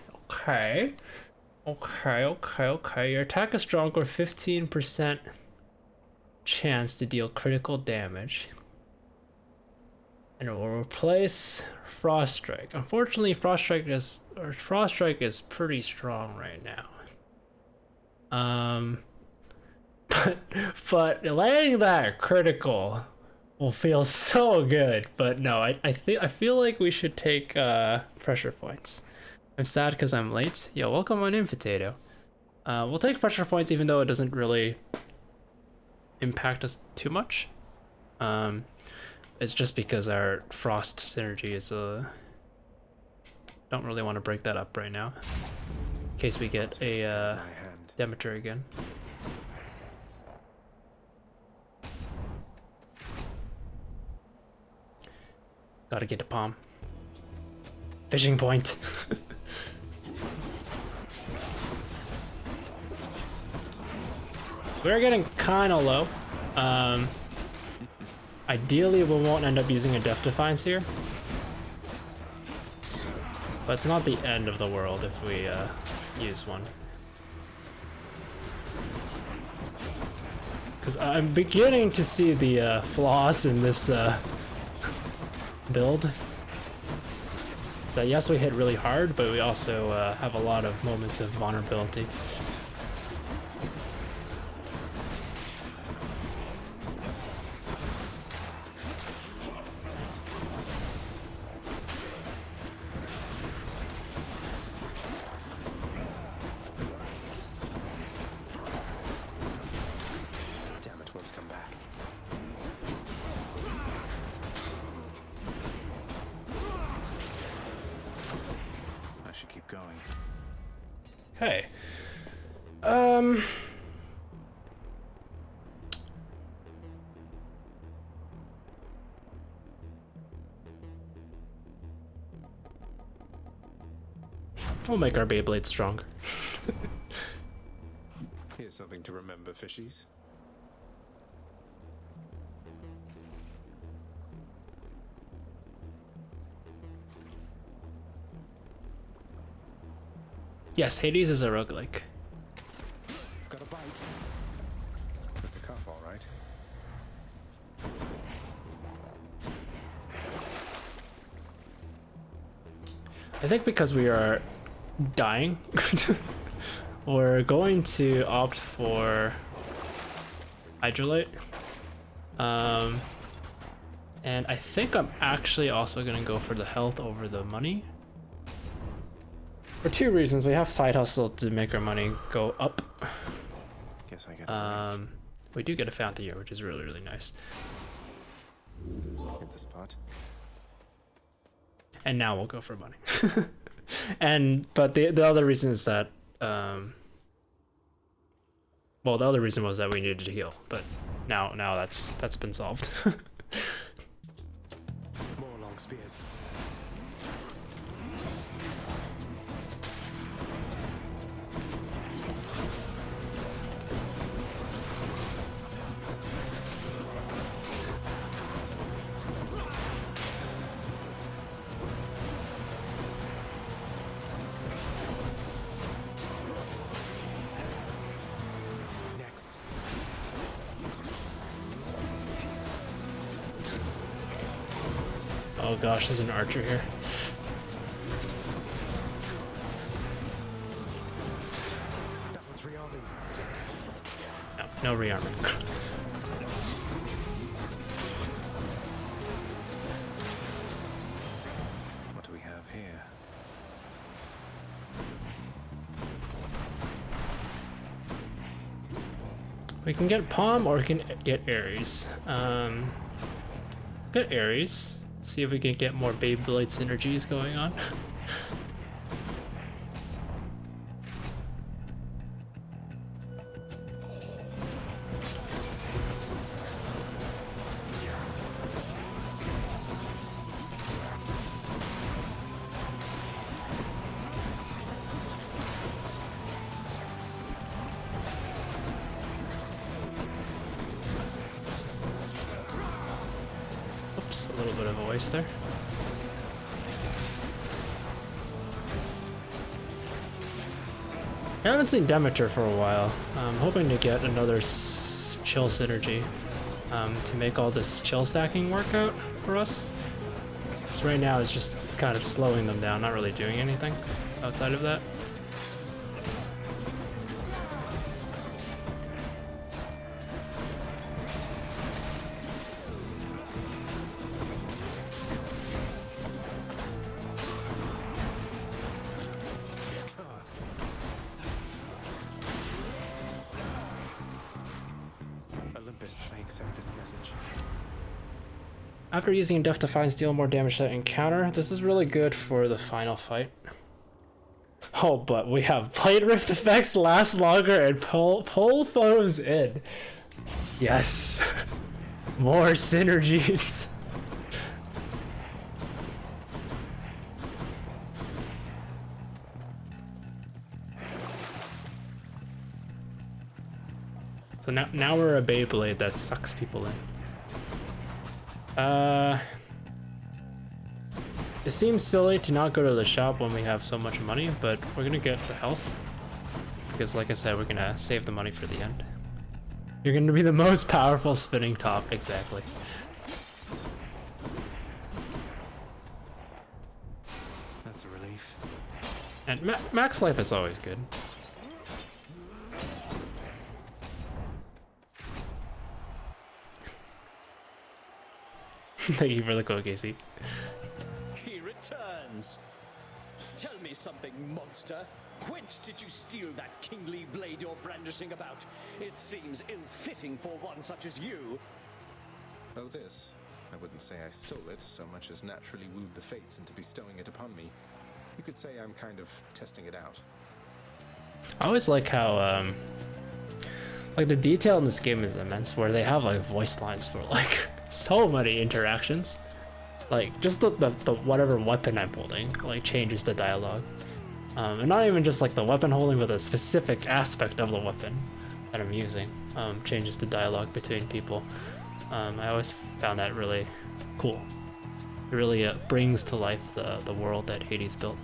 Your attack is stronger, 15% chance to deal critical damage. And it will replace Frost Strike. Unfortunately, Frost Strike is pretty strong right now. But landing that critical will feel so good. But no, I feel like we should take pressure points. I'm sad because I'm late. Yo, welcome on in, Potato. We'll take pressure points even though it doesn't really impact us too much. It's just because our frost synergy is don't really want to break that up right now. In case we get a Demeter again. Gotta get the palm. Fishing point. We're getting kind of low. Ideally, we won't end up using a Death Defiance here. But it's not the end of the world if we use one. Because I'm beginning to see the flaws in this build. So yes, we hit really hard, but we also have a lot of moments of vulnerability. keep going. Okay. We'll make our Beyblade stronger. Here's something to remember, fishies. Yes, Hades is a roguelike. Got a bite. That's a cuff, all right. I think because we are dying, we're going to opt for Hydrolite. And I think I'm actually also going to go for the health over the money. For two reasons. We have side hustle to make our money go up. Guess I get it right. We do get a fountain here, which is really, really nice. Hit the spot. And now we'll go for money. But the other reason is that well, the other reason was that we needed to heal, but now that's been solved. More long spears. Oh gosh, there's an archer here. That one's rearming. No rearming. What do we have here? We can get Palm or we can get Ares. Get Ares. See if we can get more Beyblade synergies going on. Oops, a little bit of a waste there. I haven't seen Demeter for a while. I'm hoping to get another chill synergy to make all this chill stacking work out for us. Because right now it's just kind of slowing them down, not really doing anything outside of that. I accept this message. After using Death Defiance deal more damage to that encounter, this is really good for the final fight. Oh, but we have Blade Rift effects last longer and pull foes in. Yes. More synergies. So now we're a Beyblade that sucks people in. It seems silly to not go to the shop when we have so much money, but we're gonna get the health. Because like I said, we're gonna save the money for the end. You're gonna be the most powerful spinning top, exactly. That's a relief. And max life is always good. Thank you for the quote, Casey. He returns. Tell me something, monster. Whence did you steal that kingly blade you're brandishing about? It seems ill-fitting for one such as you. Oh, this? I wouldn't say I stole it so much as naturally wooed the fates into bestowing it upon me. You could say I'm kind of testing it out. I always like how like the detail in this game is immense, where they have like voice lines for like so many interactions. Like just the whatever weapon I'm holding like changes the dialogue. And not even just like the weapon holding, but a specific aspect of the weapon that I'm using changes the dialogue between people. I always found that really cool. It really brings to life the world that Hades built.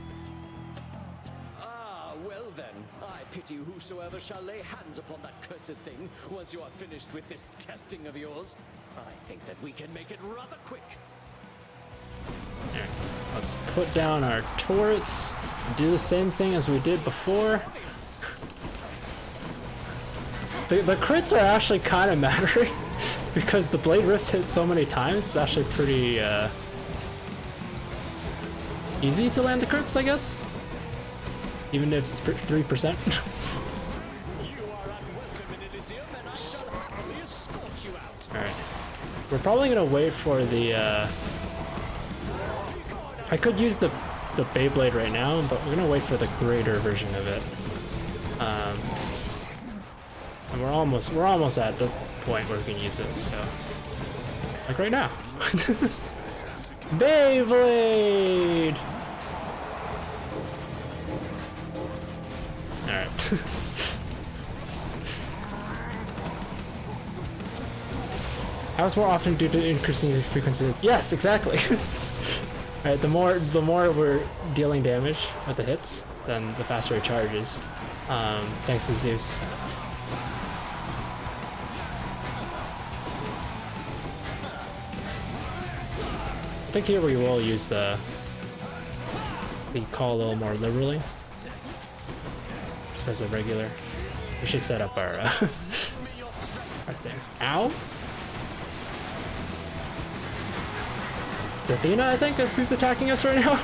Ah, well then, I pity whosoever shall lay hands upon that cursed thing once you are finished with this testing of yours. I think that we can make it rather quick. Alright, let's put down our turrets and do the same thing as we did before. The crits are actually kind of mattering because the blade rifts hit so many times. It's actually pretty easy to land the crits, I guess, even if it's 3%. Alright, we're probably gonna wait for the I could use the Beyblade right now, but we're gonna wait for the greater version of it. And we're almost at the point where we can use it, so like right now. Beyblade! Alright. How's more often due to increasing frequency? Yes, exactly. Alright, the more we're dealing damage with the hits, then the faster it charges. Thanks to Zeus. I think here we will use the call a little more liberally. Just as a regular. We should set up our our things. Ow! It's Athena, I think, is who's attacking us right now.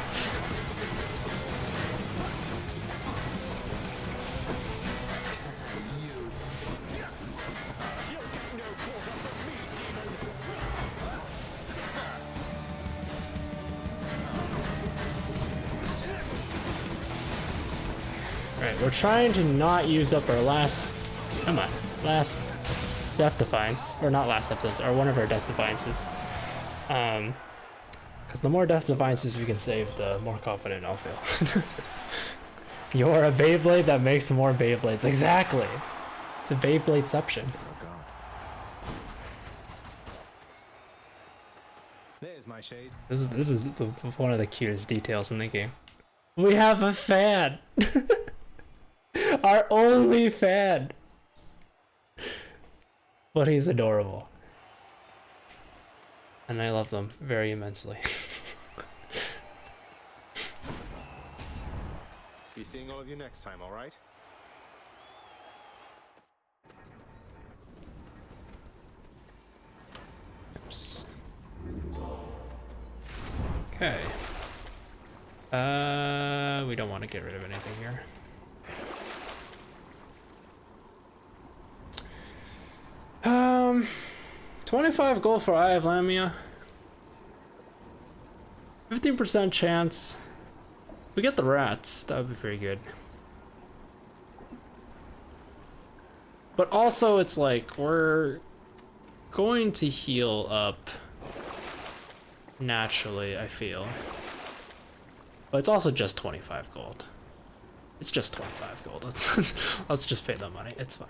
Alright, we're trying to not use up our last Death Defiance. Or not last Death Defiance, or one of our Death Defiances. Because the more Death Defiances we can save, the more confident I'll feel. You're a Beyblade that makes more Beyblades. Exactly! It's a Beybladeception. There's my shade. This is one of the cutest details in the game. We have a fan! Our only fan! But he's adorable. And I love them very immensely. Be seeing all of you next time, alright? Oops. Okay. We don't want to get rid of anything here. Um, 25 gold for Eye of Lamia. 15% chance. We get the rats, that would be pretty good. But also it's like, we're going to heal up naturally, I feel. But it's also just 25 gold. It's just 25 gold. Let's just pay the money, it's fine.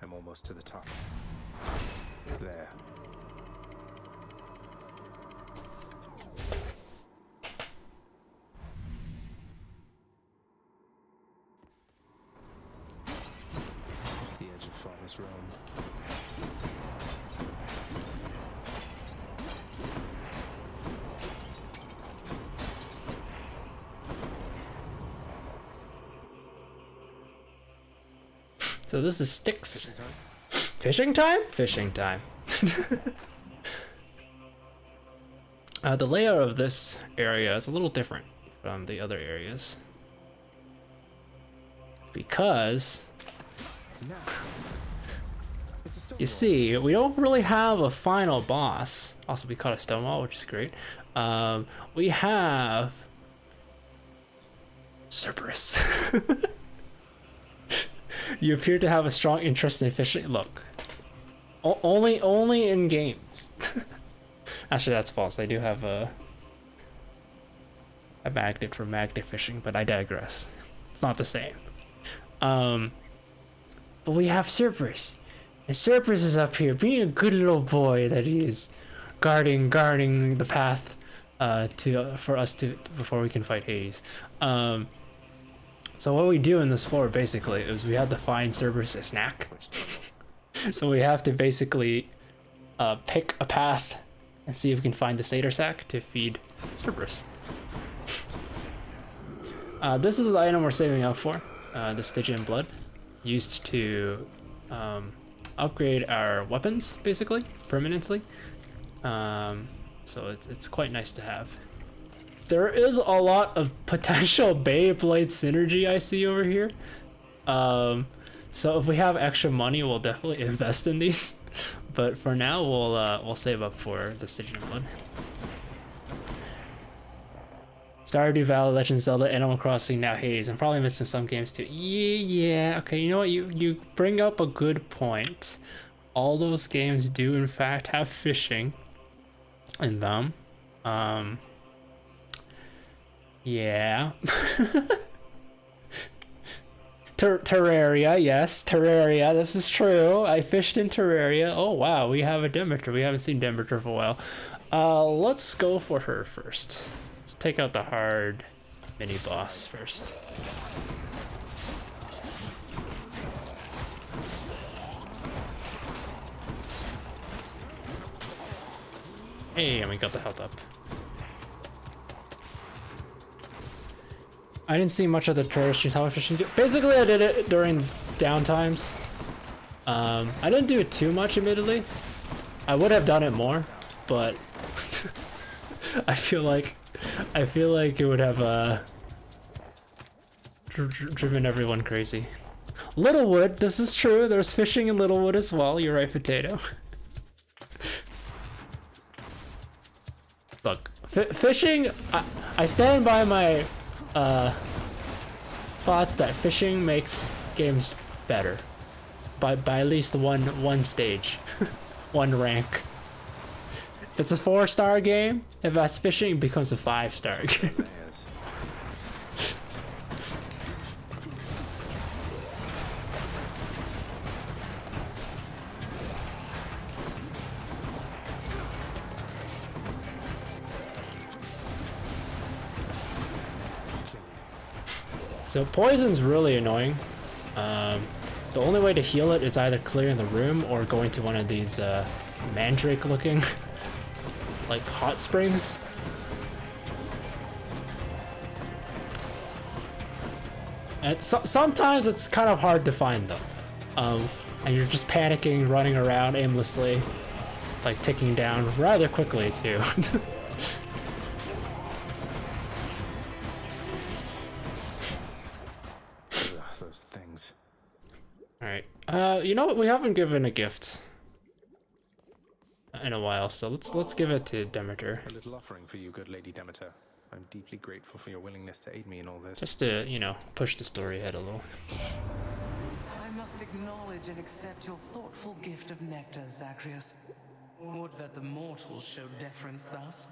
I'm almost to the top. There. The edge of Father's realm. So this is Styx. Fishing time? Fishing time. The layout of this area is a little different from the other areas. Because You see, we don't really have a final boss. Also, we caught a stonewall, which is great. We have Cerberus. You appear to have a strong interest in fishing. Look, only in games. Actually, that's false. I do have a magnet for magnet fishing, but I digress. It's not the same. But we have Cerberus. And Cerberus is up here, being a good little boy that he is, guarding the path for us to before we can fight Hades. So what we do in this floor basically is we have to find Cerberus a snack. So we have to basically pick a path and see if we can find the satyr sack to feed Cerberus. This is the item we're saving up for, the Stygian blood, used to upgrade our weapons basically permanently. So it's quite nice to have. There is a lot of potential Beyblade synergy I see over here. So if we have extra money, we'll definitely invest in these. But for now, we'll save up for the Stygian blood. Stardew Valley, Legend of Zelda, Animal Crossing, now Hades. I'm probably missing some games too. Yeah. Okay, you know what? You bring up a good point. All those games do in fact have fishing in them. Yeah. Terraria, yes, Terraria, this is true. I fished in Terraria. Oh wow, we have a Demeter. We haven't seen Demeter for a while. Let's go for her first. Let's take out the hard mini boss first. Hey, and we got the health up. I didn't see much of the terrestrial television. Basically, I did it during downtimes. I didn't do it too much, admittedly. I would have done it more, but I feel like it would have driven everyone crazy. Littlewood, this is true. There's fishing in Littlewood as well. You're right, Potato. Look, fishing. I stand by my thoughts that fishing makes games better by at least one stage, one rank. If it's a 4-star game, if that's fishing, it becomes a 5-star game. So poison's really annoying. The only way to heal it is either clearing the room or going to one of these mandrake looking like hot springs. And sometimes it's kind of hard to find them. And you're just panicking, running around aimlessly, like ticking down rather quickly too. Those things. Alright. You know what? We haven't given a gift in a while, so let's give it to Demeter. A little offering for you, good Lady Demeter. I'm deeply grateful for your willingness to aid me in all this. Just to, you know, push the story ahead a little. I must acknowledge and accept your thoughtful gift of nectar, Zacharias. Would that the mortals showed deference thus.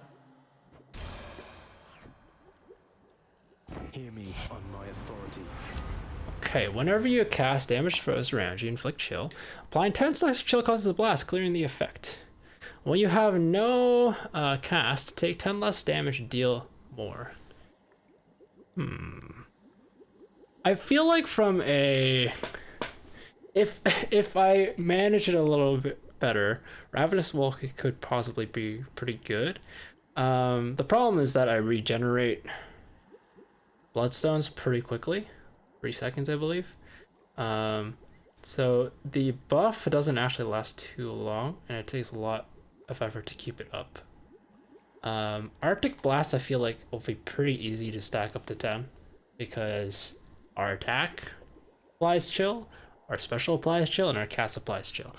Hear me on my authority. Okay, whenever you cast damage throws around you, inflict chill. Applying 10 slice of chill causes a blast, clearing the effect. When you have no cast, take 10 less damage and deal more. I feel like from a... If I manage it a little bit better, Ravenous Wolf could possibly be pretty good. The problem is that I regenerate Bloodstones pretty quickly. 3 seconds, I believe. So the buff doesn't actually last too long, and it takes a lot of effort to keep it up. Arctic Blast I feel like will be pretty easy to stack up to 10 because our attack applies chill, our special applies chill and our cast applies chill.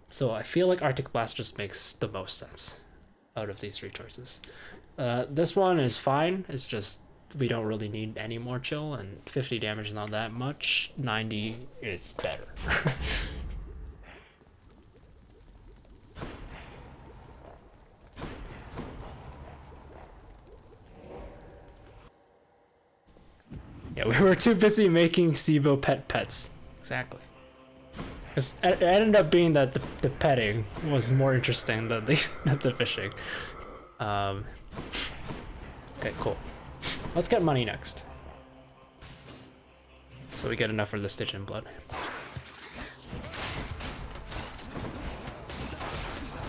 So I feel like Arctic Blast just makes the most sense out of these three choices. This one is fine. It's just we don't really need any more chill, and 50 damage is not that much. 90 is better. Yeah, we were too busy making SIBO pets. Exactly. Because it ended up being that the petting was more interesting than the fishing. Okay, cool. Let's get money next. So we get enough for the Stitch in Blood.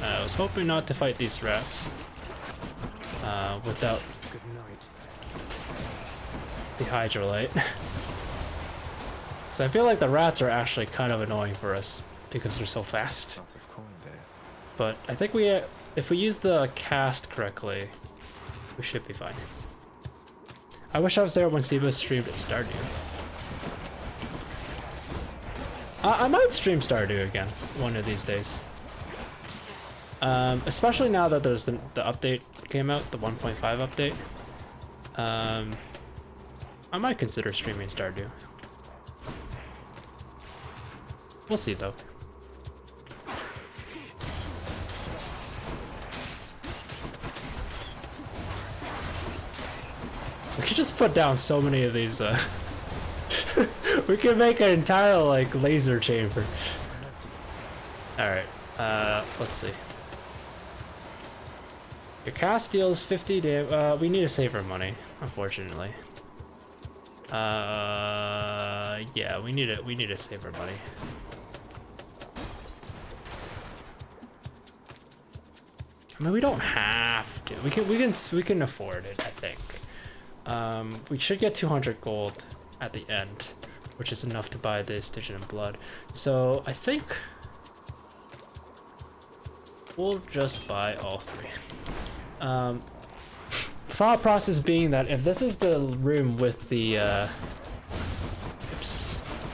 I was hoping not to fight these rats without the Hydrolite. Because I feel like the rats are actually kind of annoying for us because they're so fast. Lots of coin there. But I think if we use the cast correctly, we should be fine. I wish I was there when SIBO streamed Stardew. I might stream Stardew again one of these days. Especially now that there's the update came out, the 1.5 update. I might consider streaming Stardew. We'll see though. We could just put down so many of these, we could make an entire, like, laser chamber. Alright, let's see. Your cast deals 50 damage. We need to save our money, unfortunately. Yeah, we need to save our money. I mean, we don't have to. We can afford it, I think. We should get 200 gold at the end, which is enough to buy the Stitch in Blood. So I think we'll just buy all three. Thought process being that if this is the room with the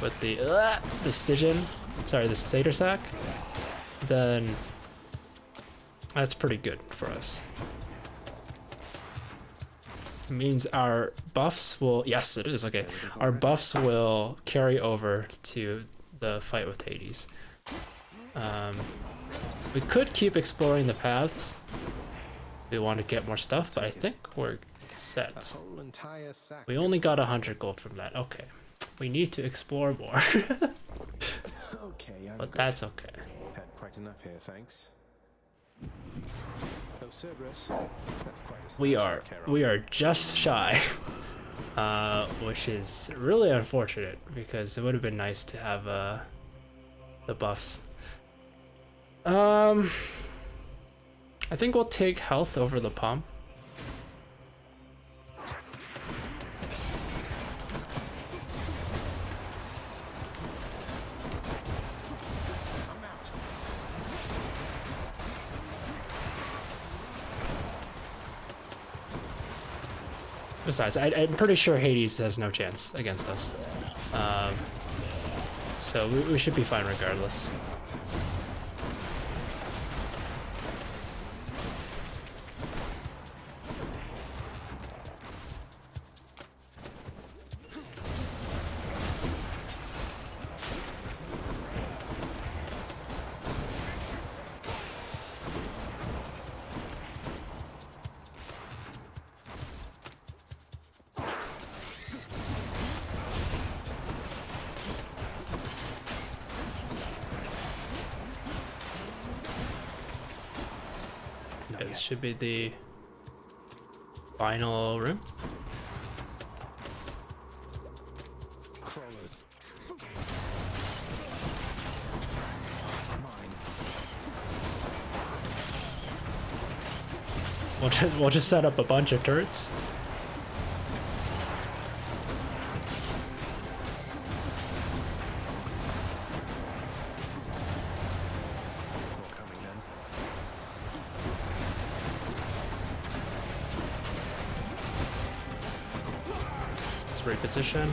the Stygian, sorry, the Satyr Sack, then that's pretty good for us. It means our buffs will, yes it is, okay. Our buffs will carry over to the fight with Hades. We could keep exploring the paths. We want to get more stuff, but I think we're set. We only got 100 gold from that. Okay. We need to explore more. Okay, but that's okay. Had quite enough here, thanks. Oh, Cerberus, that's quite a we are just shy. Which is really unfortunate because it would have been nice to have the buffs. I think we'll take health over the pump. Besides, I'm pretty sure Hades has no chance against us. So we should be fine regardless. This should be the final room. Crawlers. We'll just set up a bunch of turrets. Reposition.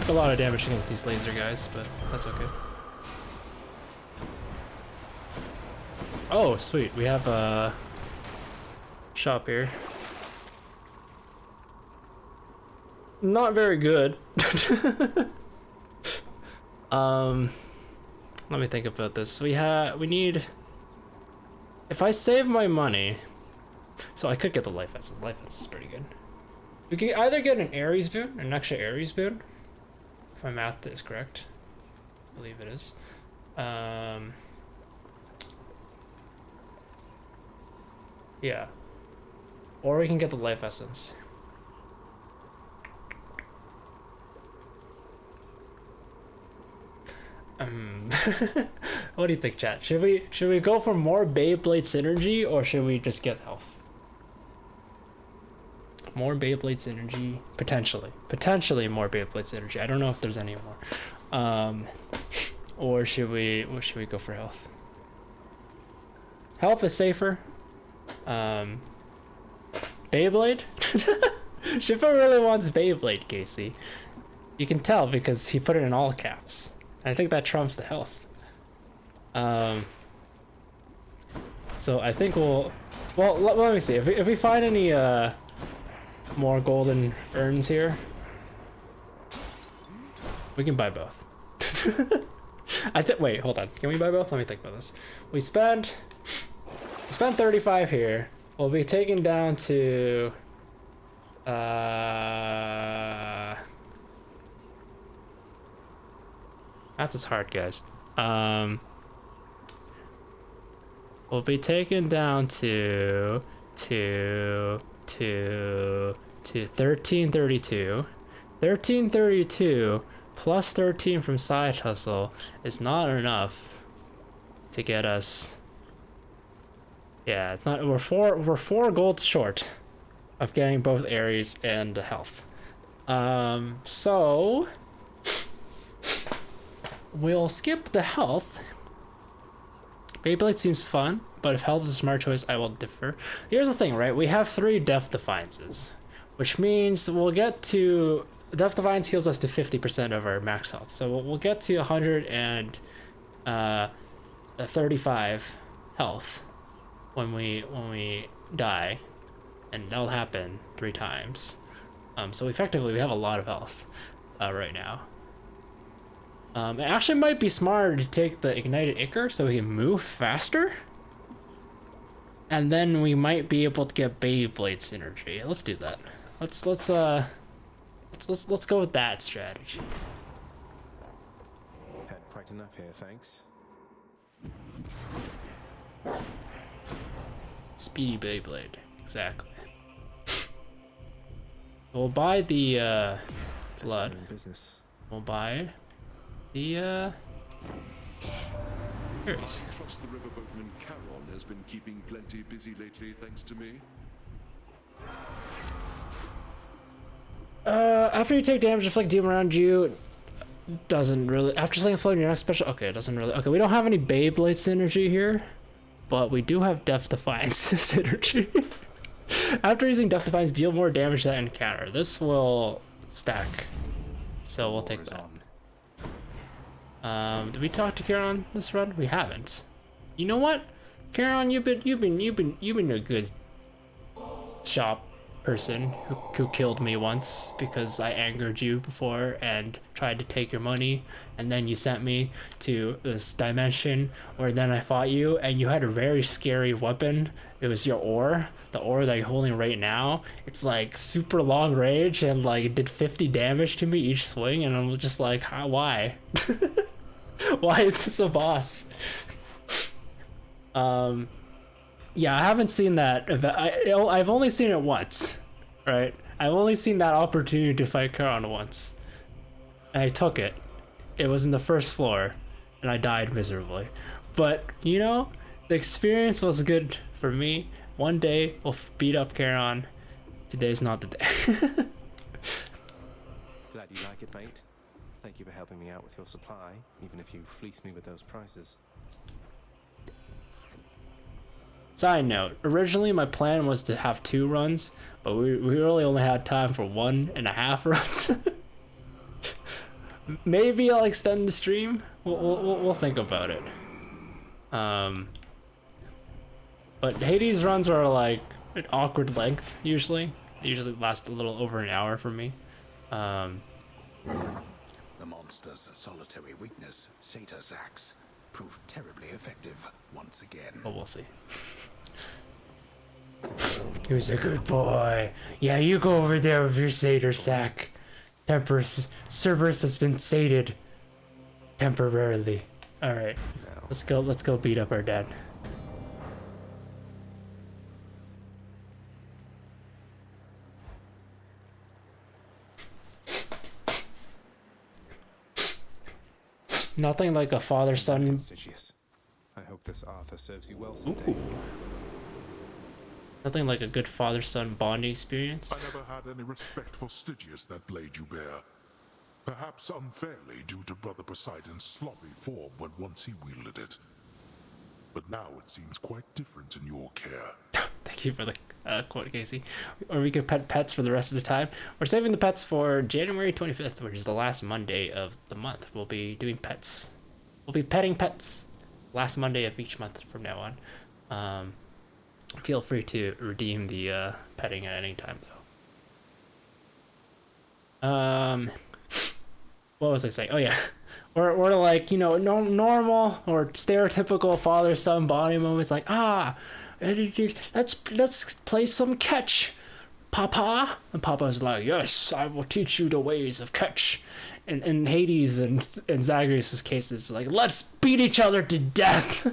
took a lot of damage against these laser guys, but that's okay. Oh, sweet. We have a shop here. Not very good. Let me think about this. We need, if I save my money, so I could get the life essence. Life essence is pretty good. We can either get an Ares boon, an extra Ares boon, if my math is correct. I believe it is. Yeah. Or we can get the life essence. What do you think, chat? Should we go for more Beyblade synergy, or should we just get health? More Beyblade synergy, potentially more Beyblade synergy. I don't know if there's any more. Or should we go for health? Health is safer. Beyblade? Shifa really wants Beyblade, Casey. You can tell because he put it in all caps. I think that trumps the health. So I think well, let me see. If we find any more golden urns here, we can buy both. Wait, hold on. Can we buy both? Let me think about this. We spent 35 here. We'll be taken down to math is hard, guys. We'll be taken down to 1332. 1332 plus 13 from side hustle is not enough to get us. Yeah, it's not. We're four gold short of getting both Ares and health. So we'll skip the health. Beyblade seems fun, but if health is a smart choice, I will differ. Here's the thing, right? We have 3 Death Defiances, which means we'll get to... Death Defiance heals us to 50% of our max health. So we'll get to 135 health when we die, and that'll happen 3 times. So effectively, we have a lot of health right now. It actually might be smarter to take the ignited Ichor so we can move faster, and then we might be able to get Beyblade synergy. Let's do that. Let's go with that strategy. Had quite enough here, thanks. Speedy Beyblade, exactly. We'll buy the blood. Business. We'll buy the Ares. Trust the riverboatman Charon has been keeping plenty busy lately, thanks to me. After you take damage, inflict demon around you. Doesn't really. After slaying a float in your next special. Okay, it doesn't really. Okay, we don't have any Beyblade synergy here, but we do have Death Defiance synergy. After using Death Defiance, deal more damage to that encounter. This will stack, so we'll take that. Did we talk to Charon this run? We haven't. You know what, Charon, you've been a good shop person who killed me once because I angered you before and tried to take your money, and then you sent me to this dimension where then I fought you, and you had a very scary weapon. It was your ore, the ore that you're holding right now. It's like super long range and like it did 50 damage to me each swing, and I'm just like, why? Why is this a boss? Yeah, I haven't seen that event. I've only seen it once, right? I've only seen that opportunity to fight Charon once, and I took it. It was in the first floor, and I died miserably. But, you know, the experience was good for me. One day, we'll beat up Charon. Today's not the day. Glad you like it, mate. Thank you for helping me out with your supply, even if you fleece me with those prices. Side note, originally my plan was to have 2 runs, but we really only had time for 1.5 runs. Maybe I'll extend the stream. We'll think about it. But Hades runs are like an awkward length usually. They usually last a little over an hour for me. The monster's solitary weakness, Satyrs axe, proved terribly effective once again. But we'll see. He was a good boy. Yeah, you go over there with your satyr sack. Cerberus has been sated temporarily. All right, let's go beat up our dad. Nothing like a father-son. I hope this Arthur serves you well someday. Ooh. Nothing like a good father-son bonding experience. I never had any respect for Stygius, that blade you bear. Perhaps unfairly due to Brother Poseidon's sloppy form when once he wielded it. But now it seems quite different in your care. Thank you for the quote, Casey. Or we could pet pets for the rest of the time. We're saving the pets for January 25th, which is the last Monday of the month. We'll be doing pets. We'll be petting pets last Monday of each month from now on. Feel free to redeem the petting at any time, though. What was I saying? Oh, yeah. Or like, you know, normal or stereotypical father-son bonding moments like, let's play some catch, Papa. And Papa's like, yes, I will teach you the ways of catch. And in Hades and Zagreus' case, it's like, let's beat each other to death.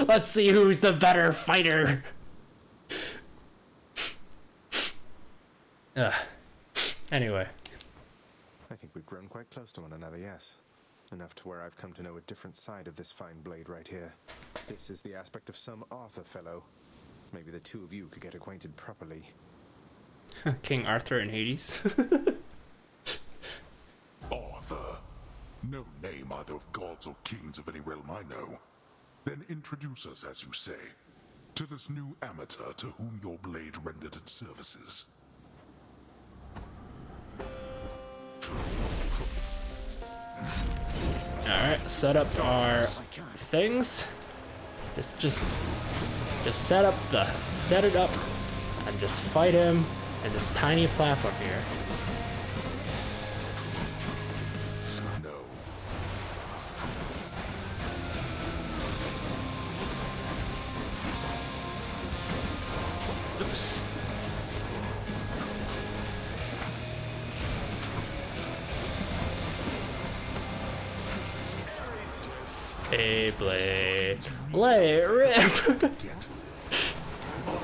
Let's see who's the better fighter. Anyway. I think we've grown quite close to one another, yes. Enough to where I've come to know a different side of this fine blade right here. This is the aspect of some Arthur fellow. Maybe the two of you could get acquainted properly. King Arthur and Hades. Arthur. No name either of gods or kings of any realm I know. Then introduce us, as you say, to this new amateur to whom your blade rendered its services. Alright, set up our things. Just set it up and just fight him in this tiny platform here. Oops. Beyblade. Let it rip.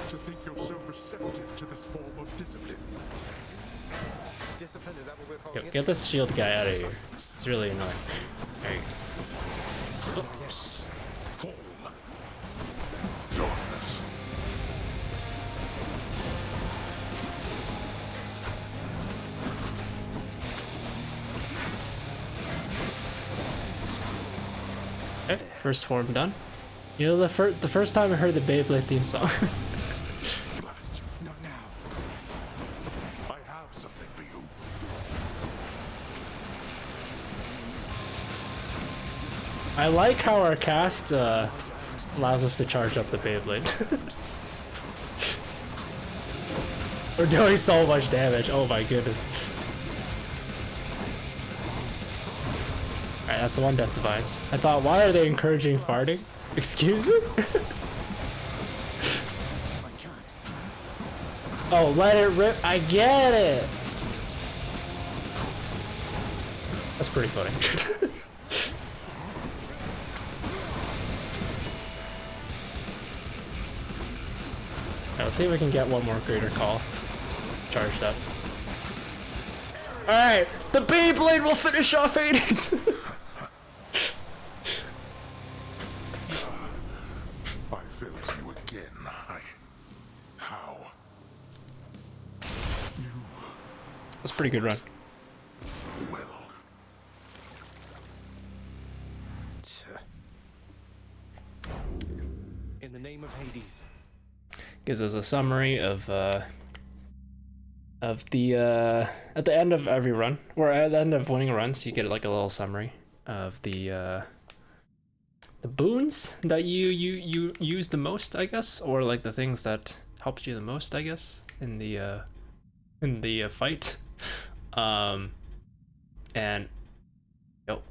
To think you're so receptive to this form of discipline. Discipline, is that what we're calling it? Get this shield guy out of here. It's really annoying. There you go. Oops. Fall. Darkness. Okay, first form done. You know, the first time I heard the Beyblade theme song. Blast. Not now. I have something for you. I like how our cast allows us to charge up the Beyblade. We're doing so much damage. Oh my goodness. Alright, that's the one death device. I thought, why are they encouraging farting? Excuse me? Oh, let it rip. I get it. That's pretty funny. Alright, let's see if we can get one more greater call charged up. Alright, the Beyblade will finish off Hades! I failed you again. How? That's a pretty good run. Well. In the name of Hades. Gives us a summary of of the at the end of every run, or at the end of winning runs, you get like a little summary of the boons that you use the most, I guess, or like the things that helped you the most, I guess, in the fight. And yo,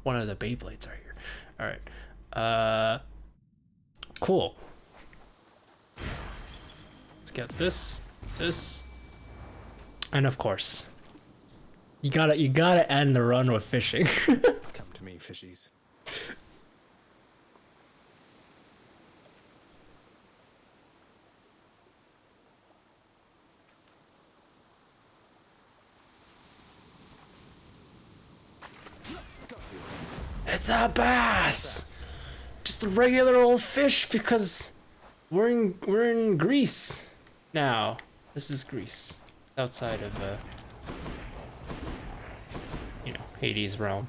one of the Beyblades are here. All right, cool. Let's get this, and of course, you gotta end the run with fishing. Come to me, fishies. It's a bass, just a regular old fish because we're in Greece now. This is Greece. It's outside of Hades' realm.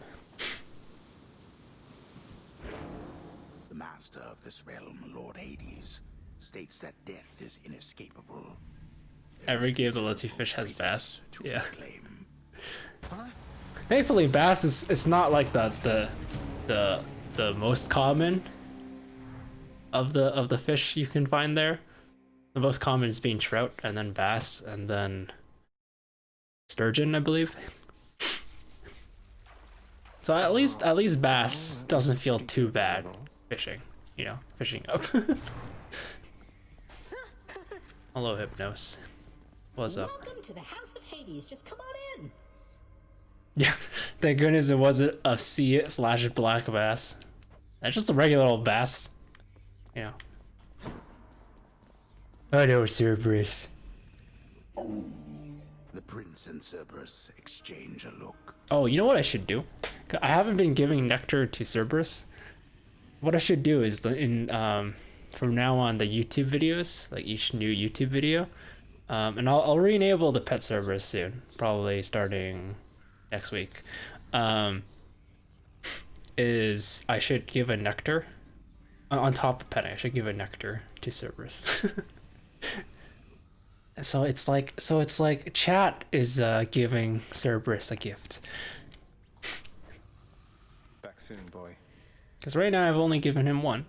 The master of this realm, Lord Hades, states that death is inescapable. Every game that lets you fish has bass. Yeah. Thankfully, bass is not like the most common of the fish you can find there. The most common is being trout, and then bass, and then sturgeon, I believe. So at least bass doesn't feel too bad fishing, fishing up. Hello, Hypnos. What's up? Welcome to the House of Hades. Just come on in. Yeah, thank goodness it wasn't a sea/black bass. That's just a regular old bass. I know, Cerberus. The prince and Cerberus exchange a look. Oh, you know what I should do? I haven't been giving nectar to Cerberus. What I should do is from now on the YouTube videos, like each new YouTube video, and I'll re-enable the pet Cerberus soon, probably starting next week. Is I should give a nectar on top of petting. I should give a nectar to Cerberus. So it's like chat is giving Cerberus a gift. Back soon, boy. Because right now I've only given him one.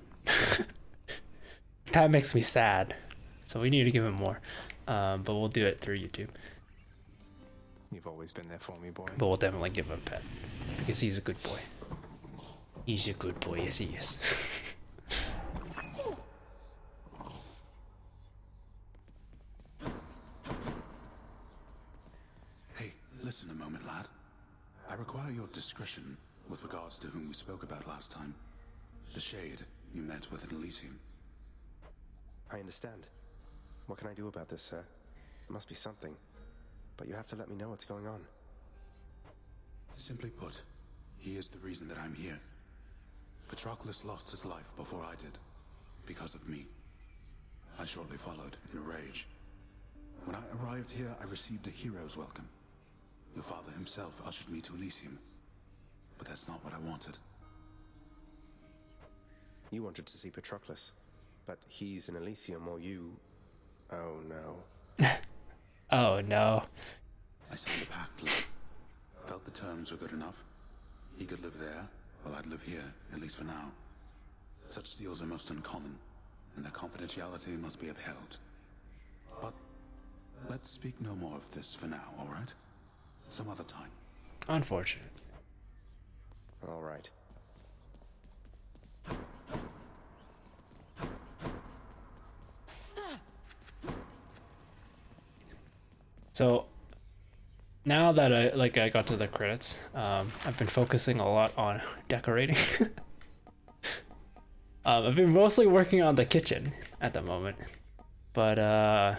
That makes me sad. So we need to give him more. But we'll do it through YouTube. You've always been there for me, boy. But we'll definitely give him a pet. Because he's a good boy. He's a good boy, yes he is. Hey, listen a moment, lad. I require your discretion with regards to whom we spoke about last time. The Shade you met with in Elysium. I understand. What can I do about this, sir? There must be something. But you have to let me know what's going on. Simply put, he is the reason that I'm here. Patroclus lost his life before I did, because of me. I shortly followed, in a rage. When I arrived here, I received a hero's welcome. Your father himself ushered me to Elysium. But that's not what I wanted. You wanted to see Patroclus, but he's in Elysium while you... Oh no. Oh no. I signed a pact. Felt the terms were good enough. He could live there, while I'd live here, at least for now. Such deals are most uncommon, and their confidentiality must be upheld. But let's speak no more of this for now, all right? Some other time. Unfortunate. All right. So now that I got to the credits, I've been focusing a lot on decorating. I've been mostly working on the kitchen at the moment, but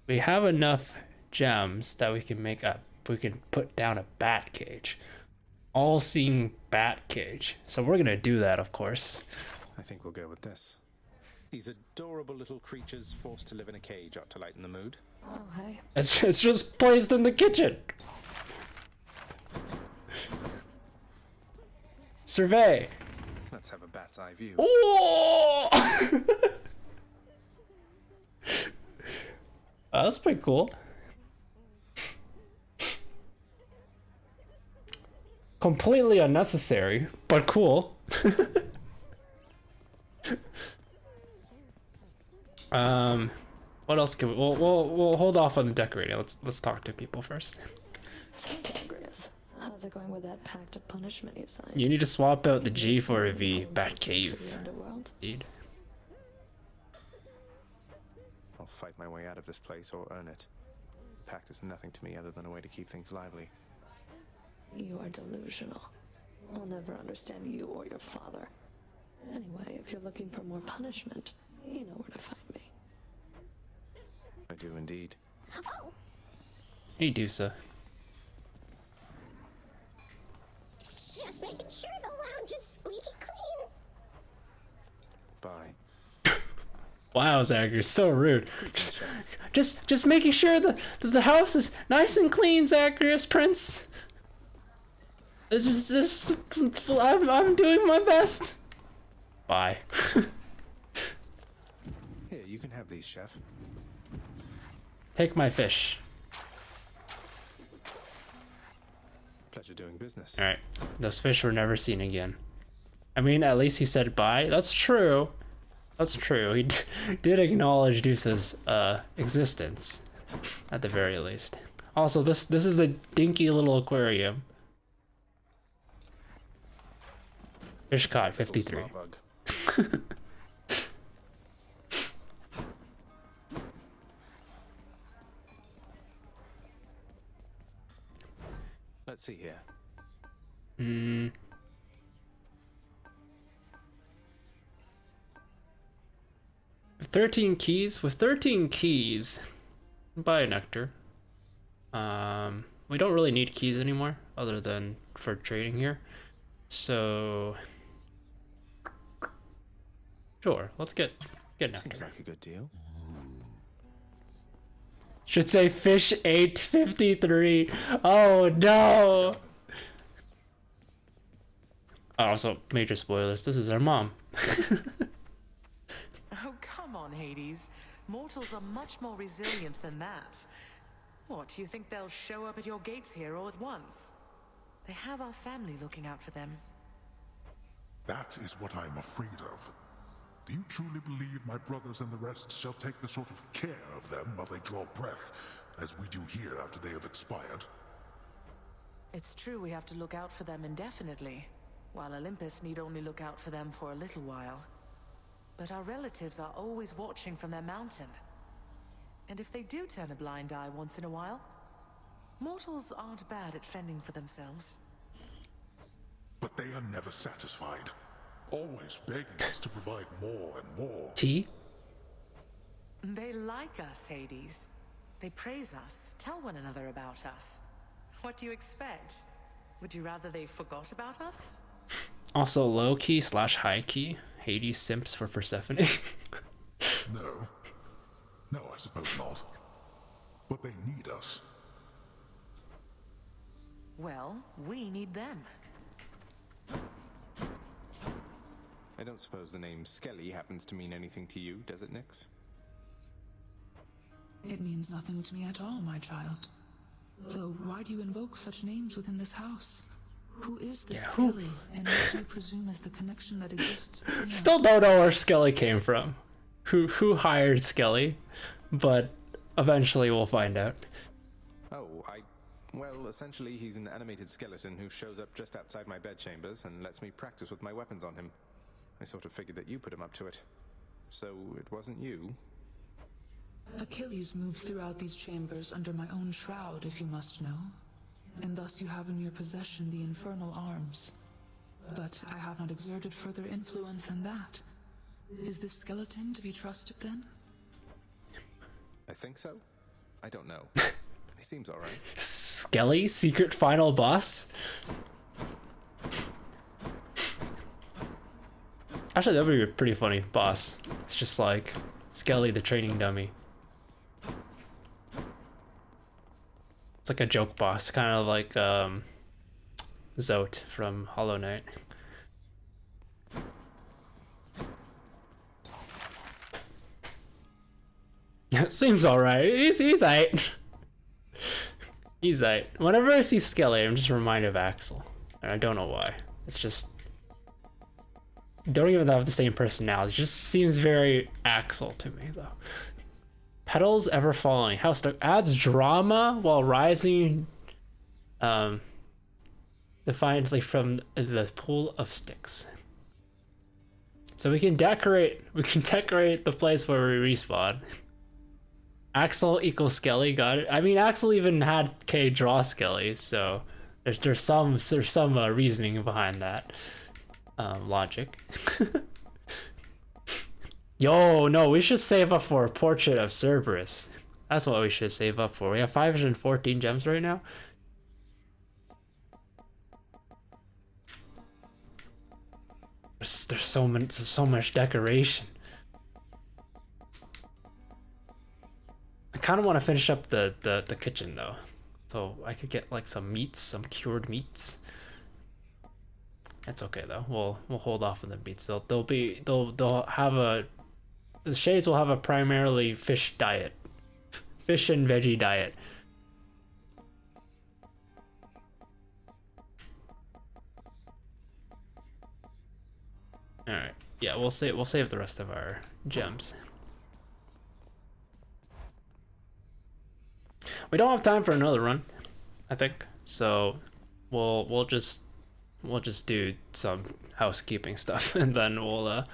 we have enough gems that we can put down a bat cage, all-seeing bat cage. So we're gonna do that, of course. I think we'll go with this. These adorable little creatures forced to live in a cage ought to lighten the mood. Oh, hey. It's just placed in the kitchen. Survey. Let's have a bat's eye view. That's pretty cool. Completely unnecessary, but cool. What else can we? We'll hold off on the decorating. Let's talk to people first. So, Zagreus, how's it going with that pact of punishment you signed? You need to swap out the G for a V. Batcave. Indeed. I'll fight my way out of this place or earn it. The pact is nothing to me other than a way to keep things lively. You are delusional. I'll never understand you or your father. Anyway, if you're looking for more punishment, you know where to find me. I do indeed. Hey, Dusa. Just making sure the lounge is squeaky clean. Bye. Wow, Zach, you're so rude. Just making sure that the house is nice and clean, Zacharias Prince. I'm doing my best. Bye. Here, you can have these, Chef. Take my fish. Pleasure doing business. Alright, those fish were never seen again. I mean, at least he said bye. That's true. That's true. He did acknowledge Deuce's existence, at the very least. Also, this is a dinky little aquarium. Fish caught, 53. Let's see here. 13 keys. With 13 keys, buy a nectar. We don't really need keys anymore, other than for trading here. So, sure, let's get nectar. Seems like a good deal. Should say fish 853. Oh no! Also, major spoilers. This is our mom. Oh, come on, Hades. Mortals are much more resilient than that. What, you think they'll show up at your gates here all at once? They have our family looking out for them. That is what I am afraid of. Do you truly believe my brothers and the rest shall take the sort of care of them while they draw breath, as we do here after they have expired? It's true we have to look out for them indefinitely, while Olympus need only look out for them for a little while. But our relatives are always watching from their mountain. And if they do turn a blind eye once in a while, mortals aren't bad at fending for themselves. But they are never satisfied, always begging us to provide more and more. Tea? They like us, Hades. They praise us, tell one another about us. What do you expect? Would you rather they forgot about us? Also, low key / high key. Hades simps for Persephone. No. No, I suppose not. But they need us. Well, we need them. I don't suppose the name Skelly happens to mean anything to you, does it, Nyx? It means nothing to me at all, my child. Though, why do you invoke such names within this house? Who is this Skelly, and what do you presume is the connection that exists between us? Still don't know where Skelly came from. Who hired Skelly? But eventually we'll find out. Oh, well, essentially he's an animated skeleton who shows up just outside my bedchambers and lets me practice with my weapons on him. I sort of figured that you put him up to it. So it wasn't you? Achilles moved throughout these chambers under my own shroud, if you must know. And thus you have in your possession the infernal arms. But I have not exerted further influence than that. Is this skeleton to be trusted then? I think so. I don't know. He seems alright. Skelly, secret final boss? Actually, that would be a pretty funny boss. It's just like Skelly, the training dummy. It's like a joke boss, kind of like Zote from Hollow Knight. Seems alright. He's aight. He's aight. Whenever I see Skelly, I'm just reminded of Axel. And I don't know why. It's just don't even have the same personality. It just seems very Axel to me though. Petals ever falling. House adds drama while rising defiantly from the pool of sticks. So we can decorate the place where we respawn. Axel equals Skelly, got it. I mean, Axel even had K draw Skelly, so there's some reasoning behind that logic. Yo, no, we should save up for a portrait of Cerberus. That's what we should save up for. We have 514 gems right now. There's so much decoration. I kind of want to finish up the kitchen though, so I could get like some meats, some cured meats. That's okay though. We'll hold off on the meats. They'll have a the shades will have a primarily fish diet, fish and veggie diet. All right, yeah, we'll save the rest of our gems. We don't have time for another run, I think. So we'll just do some housekeeping stuff and then we'll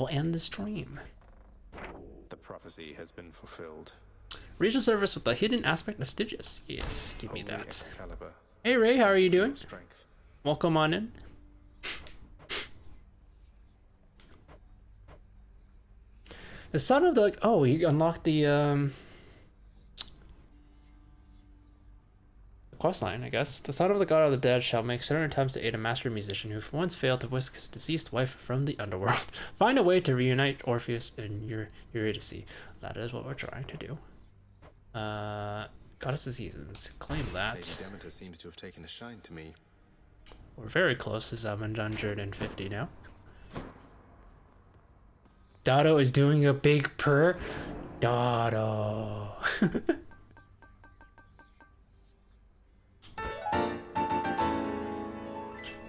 end the stream. The prophecy has been fulfilled. Regional service with the hidden aspect of Stygius. Yes, give me Holy that. Excalibur. Hey Ray, how are you doing? Strength. Welcome on in. The son of the oh, you unlocked the questline, I guess. The son of the god of the dead shall make certain attempts to aid a master musician who once failed to whisk his deceased wife from the underworld. Find a way to reunite Orpheus and Eurydice. That is what we're trying to do. Goddess of Seasons. Claim that. Lady Demeter seems to have taken a shine to me. We're very close to 750 now. Dotto is doing a big purr. Dotto.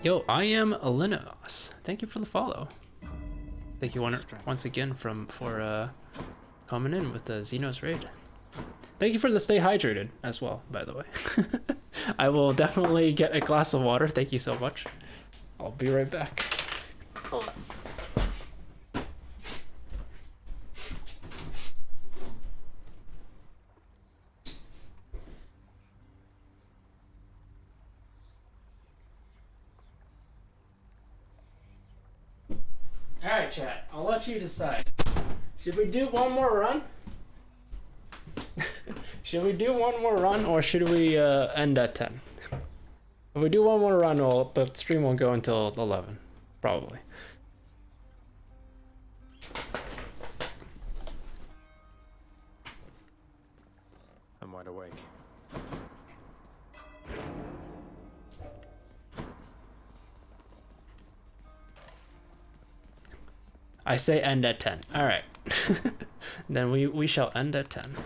Yo, I am Alinos. Thank you for the follow. Thank you once again for coming in with the Xenos raid. Thank you for the stay hydrated as well, by the way. I will definitely get a glass of water. Thank you so much. I'll be right back. Alright, chat. I'll let you decide. Should we do one more run? Should we do one more run or should we end at 10? If we do one more run, the stream won't go until 11. Probably. I'm wide awake. I say end at 10. Alright. Then we shall end at 10.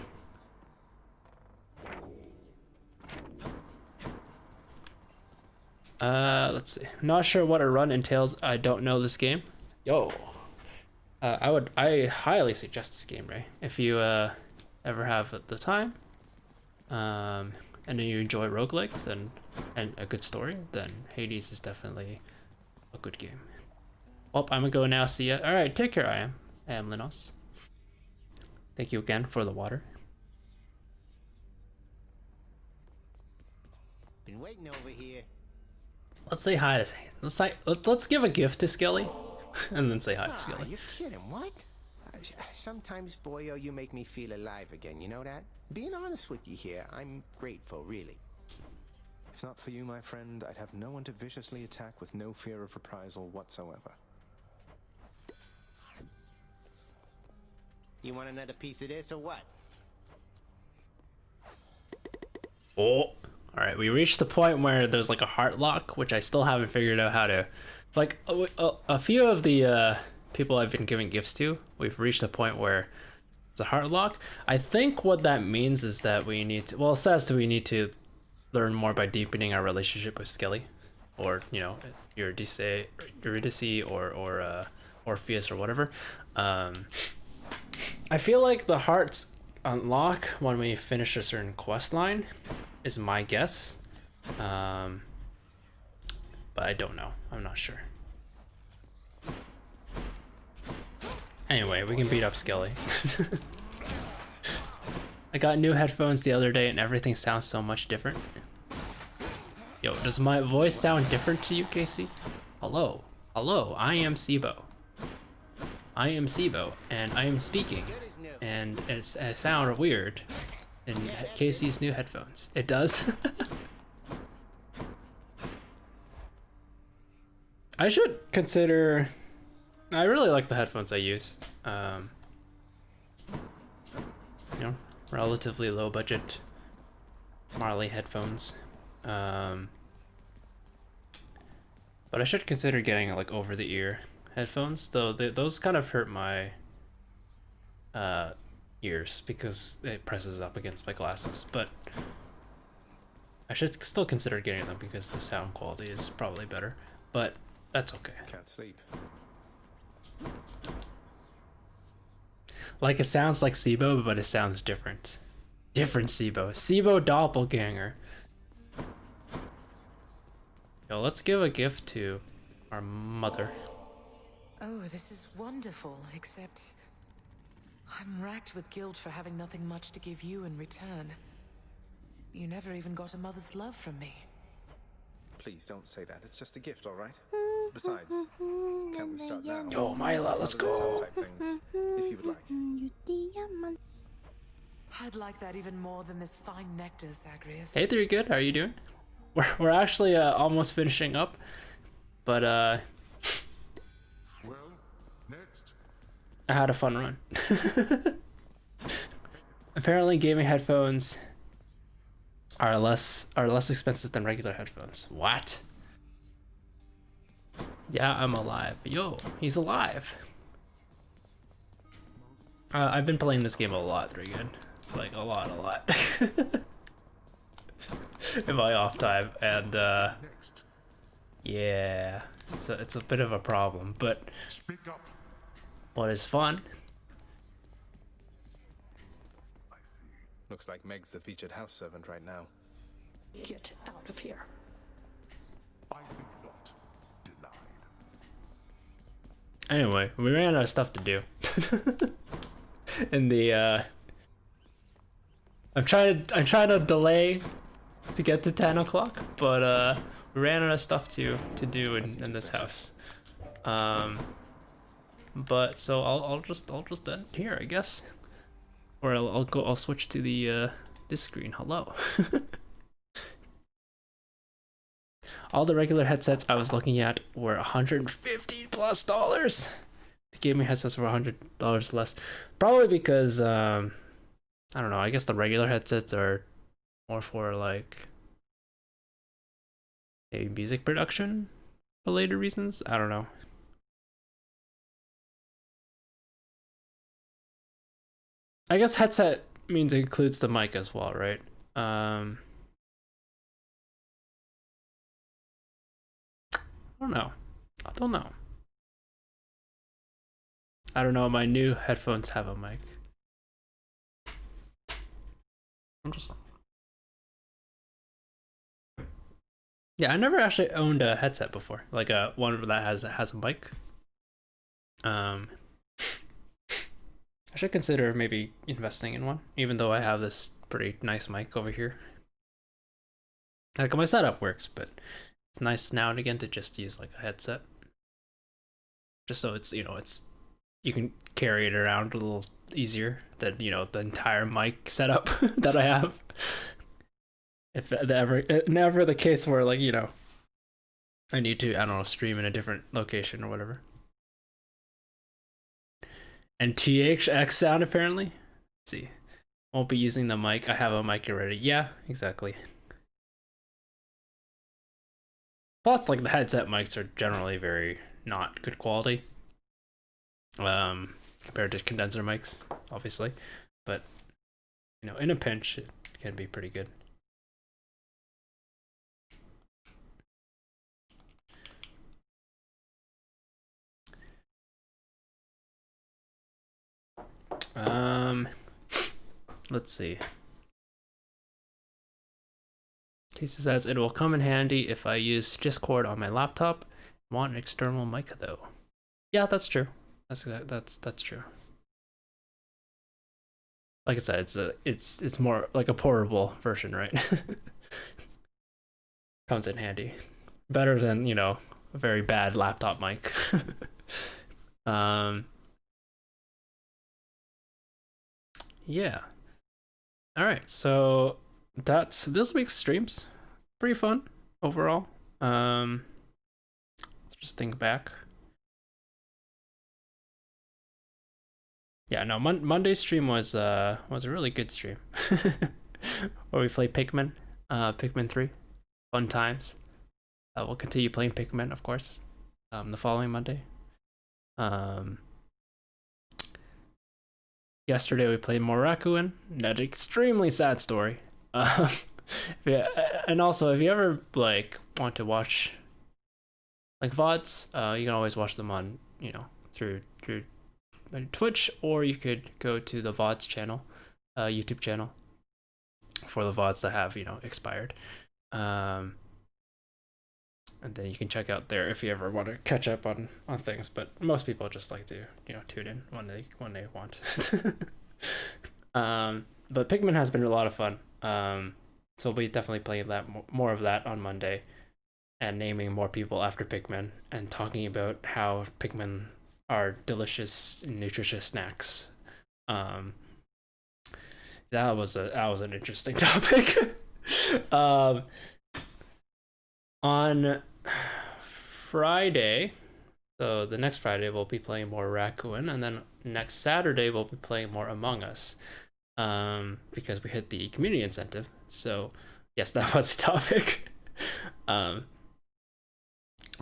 Let's see. Not sure what a run entails. I don't know this game. Yo. I highly suggest this game, Ray. If you ever have the time, and then you enjoy roguelikes and a good story, then Hades is definitely a good game. Well, I'm gonna go now. See ya. All right, take care. I am Linos. Thank you again for the water. Been waiting over here. Let's say hi to let's give a gift to Skelly, and then say hi to Skelly. You're kidding, what? Sometimes, boyo, you make me feel alive again, you know that? Being honest with you here, I'm grateful, really. If not for you, my friend, I'd have no one to viciously attack with no fear of reprisal whatsoever. You want another piece of this or what? Oh, alright, we reached the point where there's like a heart lock, which I still haven't figured out how to... Like, a few of the people I've been giving gifts to, we've reached a point where it's a heart lock. I think what that means is that we need to... Well, it says that we need to learn more by deepening our relationship with Skelly. or you know, Eurydice or Orpheus or whatever. I feel like the hearts unlock when we finish a certain quest line, is my guess. But I don't know. I'm not sure. Anyway, we can beat up Skelly. I got new headphones the other day and everything sounds so much different. Yo, does my voice sound different to you, Casey? Hello. Hello, I am Sibo. I am Sibo, and I am speaking. And it sounds weird in Casey's new headphones. It does? I should consider... I really like the headphones I use. You know, relatively low budget Marley headphones. But I should consider getting like over the ear headphones, though those kind of hurt my ears because it presses up against my glasses. But I should still consider getting them because the sound quality is probably better. But that's okay. Can't sleep. Like it sounds like Sibo, but it sounds different. Different Sibo. Sibo doppelganger. Yo, let's give a gift to our mother. Oh, this is wonderful, except I'm racked with guilt for having nothing much to give you in return. You never even got a mother's love from me. Please don't say that. It's just a gift, all right? Besides, can't we start now? Yo, Myla, let's go. Type things, if you would like. I'd like that even more than this fine nectar, Zagreus. Hey, there, good. How are you doing? We're actually almost finishing up, but Well, next. I had a fun run. Apparently, gaming headphones are less expensive than regular headphones. What? Yeah, I'm alive. Yo, he's alive. I've been playing this game a lot, very good. Like a lot. In my off time, and yeah, it's a bit of a problem, but what is fun? Looks like Meg's the featured house servant right now. Get out of here. I think not. Denied. Anyway, we ran out of stuff to do. In the I'm trying to delay to get to 10 o'clock, but we ran out of stuff to do in this house. But so I'll just end here, I guess, or I'll switch to the this screen. Hello. All the regular headsets I was looking at were $150+. The gaming headsets were $100 less, probably because I don't know. I guess the regular headsets are more for like maybe music production related reasons. I don't know. I guess headset means it includes the mic as well, right? I don't know. I don't know. My new headphones have a mic. Interesting. Yeah, I never actually owned a headset before, like a one that has a mic. I should consider maybe investing in one, even though I have this pretty nice mic over here. Like my setup works, but it's nice now and again to just use like a headset, just so it's, you know, you can carry it around a little easier than, you know, the entire mic setup that I have. If never the case where, like, you know, I need to, I don't know, stream in a different location or whatever. And THX sound apparently. Let's see, won't be using the mic. I have a mic already. Yeah, exactly. Plus, like, the headset mics are generally very not good quality. Compared to condenser mics, obviously, but you know, in a pinch, it can be pretty good. Let's see. Casey says it will come in handy if I use Discord on my laptop. Want an external mic though. Yeah, that's true. That's true. Like I said, it's more like a portable version, right? Comes in handy. Better than, you know, a very bad laptop mic. Yeah. All right, so that's this week's streams. Pretty fun overall. Just think back. Yeah, no, Monday's stream was a really good stream. Where we played Pikmin, Pikmin 3. Fun times. We'll continue playing Pikmin, of course, the following Monday. Yesterday we played more Rakuen. That extremely sad story. Yeah, and also if you ever like want to watch like VODs, you can always watch them on, you know, through Twitch, or you could go to the VODs channel, YouTube channel, for the VODs that have, you know, expired. And then you can check out there if you ever want to catch up on things. But most people just like to, you know, tune in when they want. But Pikmin has been a lot of fun. So we'll be definitely playing that more of that on Monday, and naming more people after Pikmin, and talking about how Pikmin are delicious, nutritious snacks. That was an interesting topic. On Friday, so the next Friday we'll be playing more Rakuen, and then next Saturday we'll be playing more Among Us, because we hit the community incentive. So yes, that was the topic.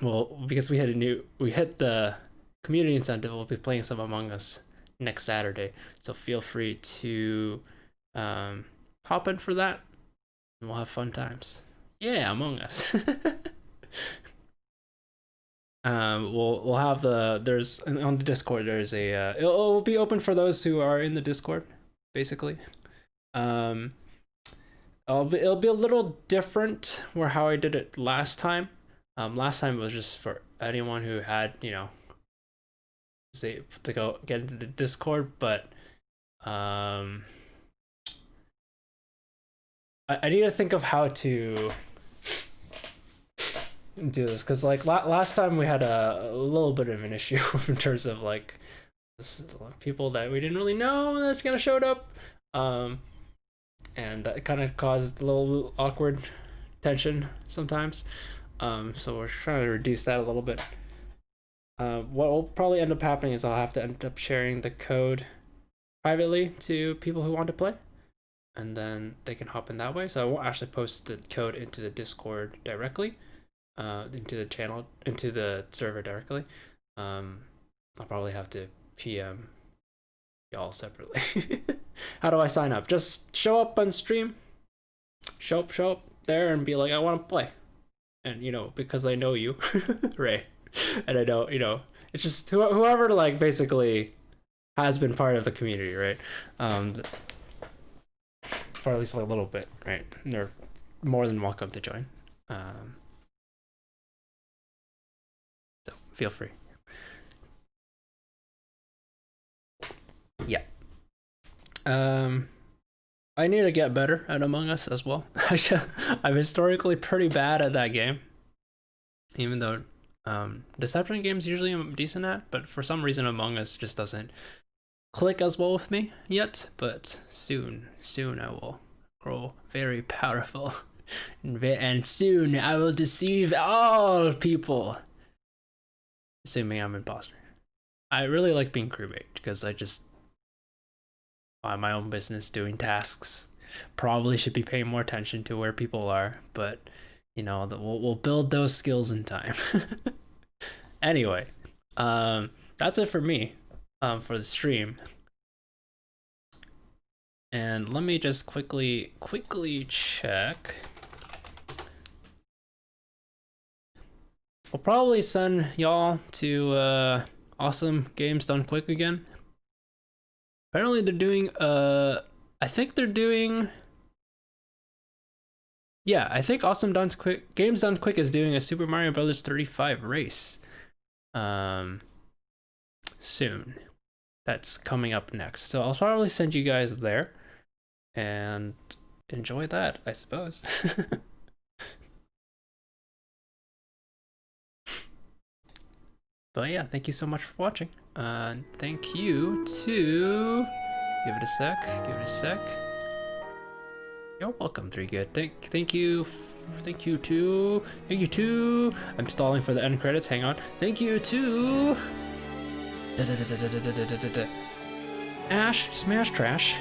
Well, because we hit the community incentive, we'll be playing some Among Us next Saturday. So feel free to hop in for that, and we'll have fun times. Yeah, Among Us. We'll have there's on the Discord, there's a it'll be open for those who are in the Discord, basically. It'll be a little different where how I did it last time. Last time it was just for anyone who had, you know, say to go get into the Discord, but I need to think of how to do this, because like last time we had a little bit of an issue in terms of like people that we didn't really know that kind of showed up, and that kind of caused a little awkward tension sometimes. So we're trying to reduce that a little bit. What will probably end up happening is I'll have to end up sharing the code privately to people who want to play, and then they can hop in that way. So I won't actually post the code into the Discord directly, into the channel, into the server directly. I'll probably have to PM y'all separately. How do I sign up? Just show up on stream, show up there and be like, I want to play. And, you know, because I know you, right? And I know, you know, it's just whoever like basically has been part of the community, right? For at least like a little bit, right? And they're more than welcome to join. So feel free. Yeah. I need to get better at Among Us as well. I'm historically pretty bad at that game, even though Deception games usually I'm decent at, but for some reason Among Us just doesn't click as well with me yet. But soon I will grow very powerful, and soon I will deceive all people, assuming I'm imposter. I really like being crewmate because I just on my own business doing tasks. Probably should be paying more attention to where people are, but you know, we'll build those skills in time. Anyway, that's it for me, for the stream. And let me just quickly check. I'll probably send y'all to Awesome Games Done Quick again. Apparently they're doing I think they're doing, yeah, I think Awesome Done Quick Games Done Quick is doing a Super Mario Brothers 35 race soon. That's coming up next. So I'll probably send you guys there and enjoy that, I suppose. But yeah, thank you so much for watching. Thank you to... Give it a sec. You're welcome, 3 Good. Thank you to... I'm stalling for the end credits, hang on. Thank you to... Ash Smash Trash,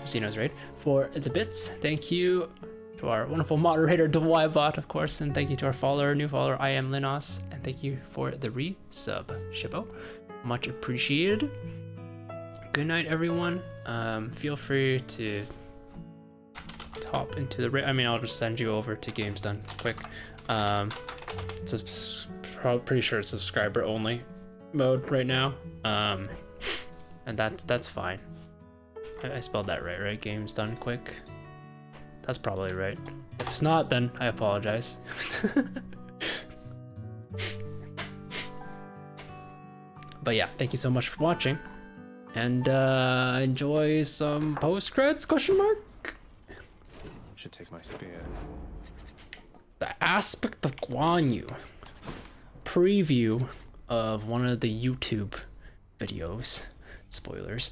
Xeno's Raid, for the bits. Thank you to our wonderful moderator, Dwibot, of course, and thank you to our new follower, I am Linos, and thank you for the resub, Shippo. Much appreciated. Good night, everyone. Feel free to hop into the raid. I mean, I'll just send you over to Games Done Quick. Pretty sure it's subscriber only mode right now, and that's fine. I spelled that right? Games Done Quick. That's probably right. If it's not, then I apologize. But yeah, thank you so much for watching, and enjoy some post-creds, question mark? Should take my spear. The Aspect of Guan Yu preview of one of the YouTube videos. Spoilers.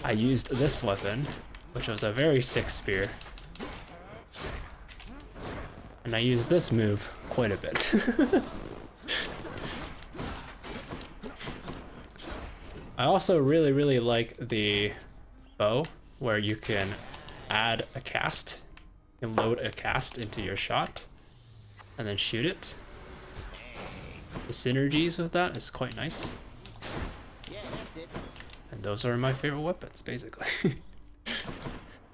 I used this weapon, which was a very sick spear. And I used this move quite a bit. I also really like the bow, where you can add a cast and load a cast into your shot and then shoot it. The synergies with that is quite nice. And those are my favorite weapons, basically.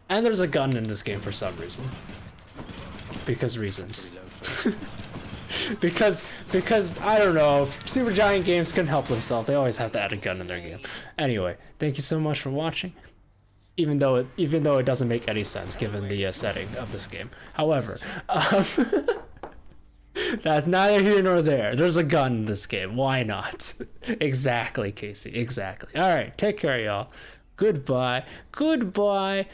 And there's a gun in this game for some reason. Because reasons. because I don't know, Supergiant Games couldn't help themselves. They always have to add a gun in their game. Anyway, thank you so much for watching. Even though it doesn't make any sense given the setting of this game. However, that's neither here nor there. There's a gun in this game. Why not? Exactly, Casey. Exactly. All right. Take care, y'all. Goodbye. Goodbye.